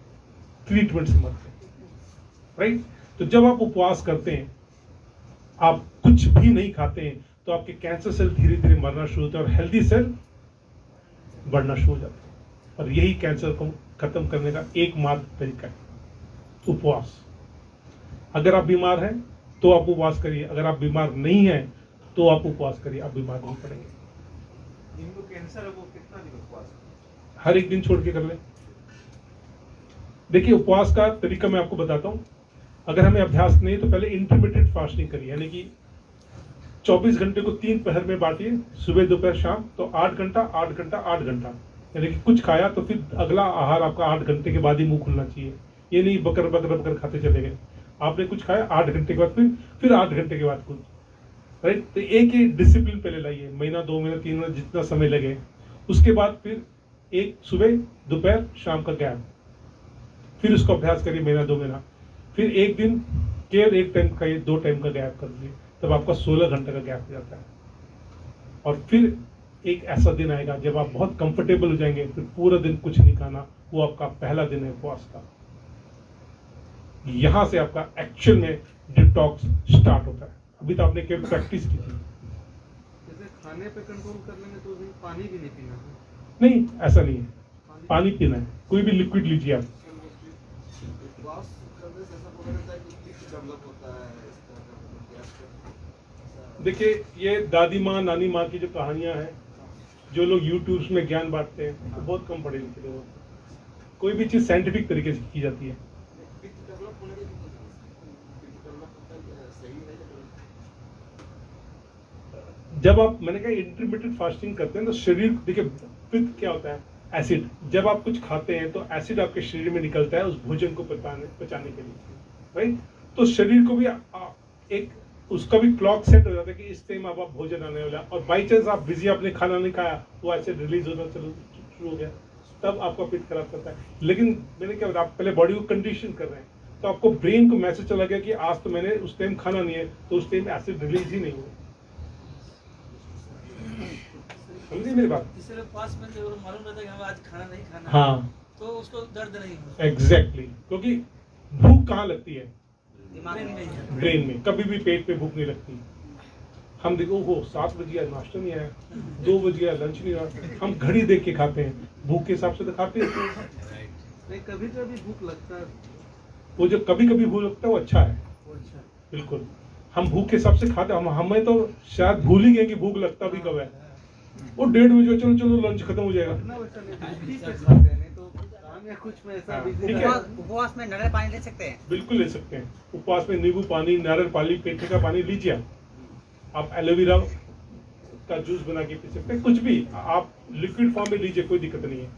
[SPEAKER 1] ट्रीटमेंट से मरते हैं, राइट। तो जब आप उपवास करते हैं, आप कुछ भी नहीं खाते हैं, तो आपके कैंसर सेल धीरे धीरे मरना शुरू होते हैं और हेल्दी सेल बढ़ना शुरू हो जाते हैं। और यही कैंसर को खत्म करने का एकमात्र तरीका है, उपवास। अगर आप बीमार हैं तो आप उपवास करिए, अगर आप बीमार नहीं हैं तो आप उपवास करिए, आप बीमार नहीं पड़ेंगे।
[SPEAKER 6] जिनको कैंसर है वो कितना दिन उपवास करें?
[SPEAKER 1] हर एक दिन छोड़ के कर ले। देखिए, उपवास का तरीका मैं आपको बताता हूं। अगर हमें अभ्यास नहीं तो पहले इंटरमिटेंट फास्टिंग करिए, यानी कि 24 घंटे को 3 पहर में बांटिए, सुबह दोपहर शाम, तो 8 घंटा 8 घंटा 8 घंटा, यानी कि कुछ खाया तो फिर अगला आहार आपका 8 घंटे के बाद ही मुंह खुलना चाहिए। ये नहीं बकर बकर बकर खाते चले गए, आपने कुछ खाया 8 घंटे के बाद फिर 8 घंटे के बाद कुछ, राइट। तो एक ही डिसिप्लिन पहले लाइए, महीना 2 महीना 3 महीना जितना समय लगे। उसके बाद फिर एक सुबह दोपहर शाम का गैप, फिर उसको अभ्यास करिए महीना 2 महीना, फिर एक दिन केवल एक टाइम खाइए, 2 टाइम का गैप कर दीजिए, तब आपका 16 घंटे का गैप हो जाता है। और फिर एक ऐसा दिन आएगा जब आप बहुत कंफर्टेबल हो जाएंगे, फिर पूरा दिन कुछ नहीं खाना, वो आपका पहला दिन है उपवास का। यहां से आपका एक्चुअल में डिटॉक्स स्टार्ट होता है। अभी तो आपने केवल प्रैक्टिस की थी।
[SPEAKER 6] जैसे खाने पे कंट्रोल कर लेंगे तो उसमें पानी भी नहीं पीना है।
[SPEAKER 1] नहीं, ऐसा नहीं है, पानी पीना है, कोई भी लिक्विड लीजिए आप।
[SPEAKER 6] उपवास करने से ऐसा बोला जाता है कि पित्त डेवलप होता है, इस तरह का गैस का।
[SPEAKER 1] देखिए, ये दादी माँ नानी माँ की जो कहानियां हैं, जो लोग यूट्यूब में ज्ञान बांटते हैं, तो बहुत कम पढ़े लिखे लोग। कोई भी चीज साइंटिफिक तरीके से की जाती है।
[SPEAKER 6] पित्त डेवलप होने के पित्त डेवलप होता है, सही है या
[SPEAKER 1] जब आप, मैंने कहा इंटरमिटेंट फास्टिंग करते हैं तो शरीर, देखिए पित्त क्या होता है, एसिड। जब आप कुछ खाते हैं तो एसिड आपके शरीर में निकलता है उस भोजन को पचाने के लिए, राइट। तो शरीर को भी एक उसका भी क्लॉक सेट हो जाता है कि इस टाइम अब आप भोजन आने वाला, और बाई चांस आप बिजी, आपने खाना नहीं खाया, वो एसिड रिलीज होना शुरू हो गया, तब आपका पेट खराब करता है। लेकिन मैंने क्या, आप पहले बॉडी को कंडीशन कर रहे हैं, तो आपको ब्रेन को मैसेज चला गया कि आज तो मैंने उस टाइम खाना नहीं है, तो उस टाइम एसिड रिलीज ही नहीं हुआ। समझिए मेरी बात?
[SPEAKER 7] इसलिए उपवास में जो मालूम रहता है कि हमें आज खाना नहीं खाना,
[SPEAKER 1] हाँ,
[SPEAKER 7] तो उसको दर्द नहीं होता।
[SPEAKER 1] एग्जैक्टली, क्योंकि भूख कहाँ लगती है?
[SPEAKER 7] दिमाग में नहीं है।
[SPEAKER 1] ब्रेन में। कभी भी पेट पे भूख नहीं लगती। हम देखो, वो 7 बज गया नाश्ता नहीं आया, 2 बज गया लंच नहीं आया, हम घड़ी देख के खाते हैं, भूख के हिसाब से तो खाते हैं।
[SPEAKER 6] नहीं, कभी कभी भूख लगता है।
[SPEAKER 1] वो जो कभी कभी भूख लगता है वो अच्छा है,
[SPEAKER 6] वो अच्छा
[SPEAKER 1] बिल्कुल। हम भूख के हिसाब से खाते हैं, हमें तो शायद भूल ही गए कि भूख लगता भी कब है। वो 1:30 बजे चलो चलो लंच खत्म हो जाएगा।
[SPEAKER 6] अपना वैसा नहीं, भूखी पे खाते हैं, नहीं तो काम या कुछ में ऐसा बिजी
[SPEAKER 1] ठीक है।
[SPEAKER 6] रहते
[SPEAKER 7] उपवास में नारियल पानी ले सकते हैं।
[SPEAKER 1] बिल्कुल ले सकते हैं। उपवास में नींबू पानी, नारियल पानी, पेठे का पानी लीजिए। आप एलोवेरा का जूस बना के पी सकते हैं, कुछ भी आप लिक्विड फॉर्म में लीजिए, कोई दिक्कत नहीं है।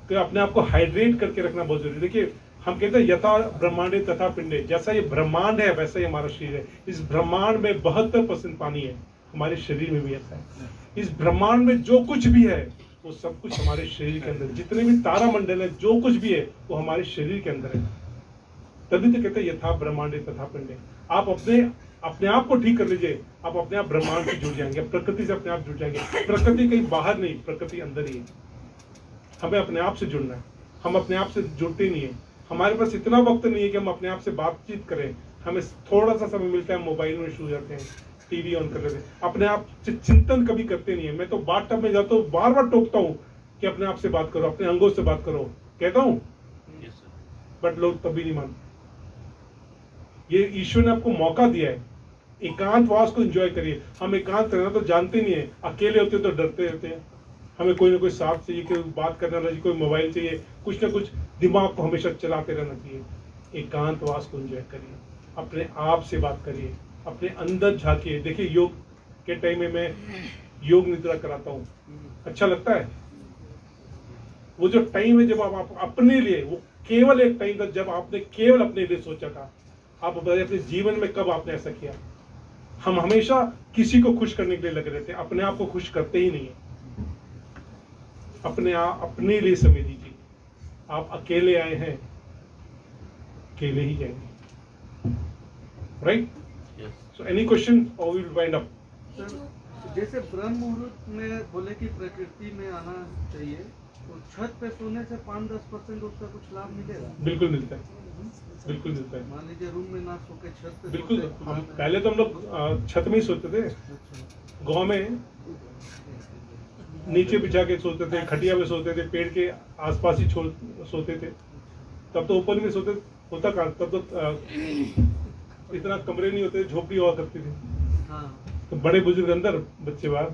[SPEAKER 1] तो अपने आप को हाइड्रेट करके रखना बहुत जरूरी है। देखिए, हम कहते हैं यथा ब्रह्मांडे तथा पिंडे, जैसा ये ब्रह्मांड है वैसा ही हमारा शरीर है। इस ब्रह्मांड में 72% पानी है, हमारे शरीर में भी ऐसा है। इस ब्रह्मांड में जो कुछ भी है वो सब कुछ हमारे शरीर के अंदर, जितने भी तारा मंडल है, जो कुछ भी है वो हमारे शरीर के अंदर है। तभी तो कहते हैं यथा ब्रह्मांडे तथा पिंडे। आप अपने आप को ठीक कर लीजिए, आप अपने आप ब्रह्मांड से जुड़ जाएंगे, प्रकृति से अपने आप जुड़ जाएंगे। प्रकृति कहीं बाहर नहीं, प्रकृति अंदर ही है। हमें अपने आप से जुड़ना है, हम अपने आप से जुड़ते नहीं है। हमारे पास इतना वक्त नहीं है कि हम अपने आप से बातचीत करें। हमें थोड़ा सा समय मिलता है, मोबाइल में शुरू जाते हैं, टीवी ऑन कर लेते हैं, अपने आप से चिंतन कभी करते नहीं है। मैं तो बाथ टब में जाता हूँ, बार बार टोकता हूँ कि अपने आप से बात करो, अपने अंगों से बात करो, कहता हूँ, बट लोग तभी नहीं मानते। ये ईश्वर ने आपको मौका दिया है, एकांतवास को एंजॉय करिए। हम एकांत रहना तो जानते नहीं है, अकेले होते तो डरते रहते हैं। हमें कोई ना कोई साथ चाहिए, कोई बात करना चाहिए, कोई मोबाइल चाहिए, कुछ ना कुछ दिमाग को हमेशा चलाते रहना चाहिए। एकांतवास को एंजॉय करिए, अपने आप से बात करिए, अपने अंदर झांकिए। देखिए, योग के टाइम में मैं योग निद्रा कराता हूँ, अच्छा लगता है। वो जो टाइम है जब आप अपने लिए, वो केवल एक टाइम था जब आपने केवल अपने लिए सोचा था। आप बताइए अपने जीवन में कब आपने ऐसा किया? हम हमेशा किसी को खुश करने के लिए लगे रहते हैं, अपने आप को खुश करते ही नहीं है। अपने लिए समय दीजिए। आप अकेले आए हैं, अकेले ही जाएंगे, राइट? सो एनी क्वेश्चन और विल वाइंड अप।
[SPEAKER 6] सर जैसे ब्रह्म मुहूर्त में बोले कि प्रकृति में आना चाहिए, तो छत पे सोने से 5-10% उसका कुछ लाभ मिलेगा?
[SPEAKER 1] बिल्कुल मिलता है, बिल्कुल मिलता है,
[SPEAKER 6] मान लीजिए रूम में ना सो के छत पे
[SPEAKER 1] बिल्कुल।
[SPEAKER 6] सोते हैं,
[SPEAKER 1] हम
[SPEAKER 6] खुला में।
[SPEAKER 1] पहले तो हम लोग छत में ही सोते थे,
[SPEAKER 6] अच्छा।
[SPEAKER 1] गांव में नीचे बिछा के सोते थे, खटिया में सोते थे, पेड़ के आसपास ही सोते थे। तब तो ऊपर में सोते होता कहाँ, तब तो इतना कमरे नहीं होते, झोपड़ी हुआ करती थी।
[SPEAKER 6] हाँ।
[SPEAKER 1] तो बड़े बुजुर्ग अंदर, बच्चे बाहर।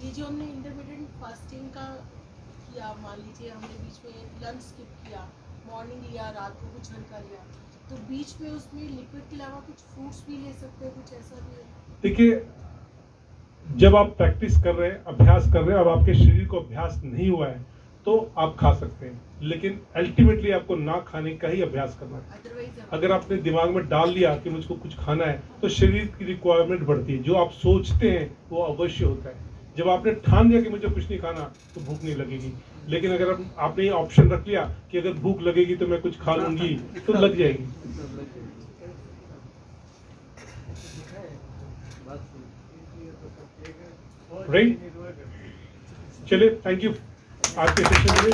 [SPEAKER 8] ये जो हमने इंटरमीडिएट फास्टिंग का किया, मान लीजिए हमने बीच में लंच स्किप किया, मॉर्निंग लिया, रात को कुछ हल्का लिया, तो बीच में उसमें लिक्विड के अलावा कुछ फ्रूट्स भी ले सकते हैं, कुछ ऐसा भी है?
[SPEAKER 1] देखिए, जब आप प्रैक्टिस कर रहे हैं, अभ्यास कर रहे हैं, अब आपके शरीर को अभ्यास नहीं हुआ है तो आप खा सकते हैं, लेकिन अल्टीमेटली आपको ना खाने का ही अभ्यास करना है।
[SPEAKER 8] अदरवाइज
[SPEAKER 1] अगर आपने दिमाग में डाल लिया कि मुझको कुछ खाना है, तो शरीर की रिक्वायरमेंट बढ़ती है। जो आप सोचते हैं वो अवश्य होता है। जब आपने ठान लिया कि मुझे कुछ नहीं खाना, तो भूख नहीं लगेगी। लेकिन अगर आपने ये ऑप्शन रख लिया कि अगर भूख लगेगी तो मैं कुछ खा लूंगी, तो लग जाएगी। राइट? चलिए, थैंक यू आज के सेशन में।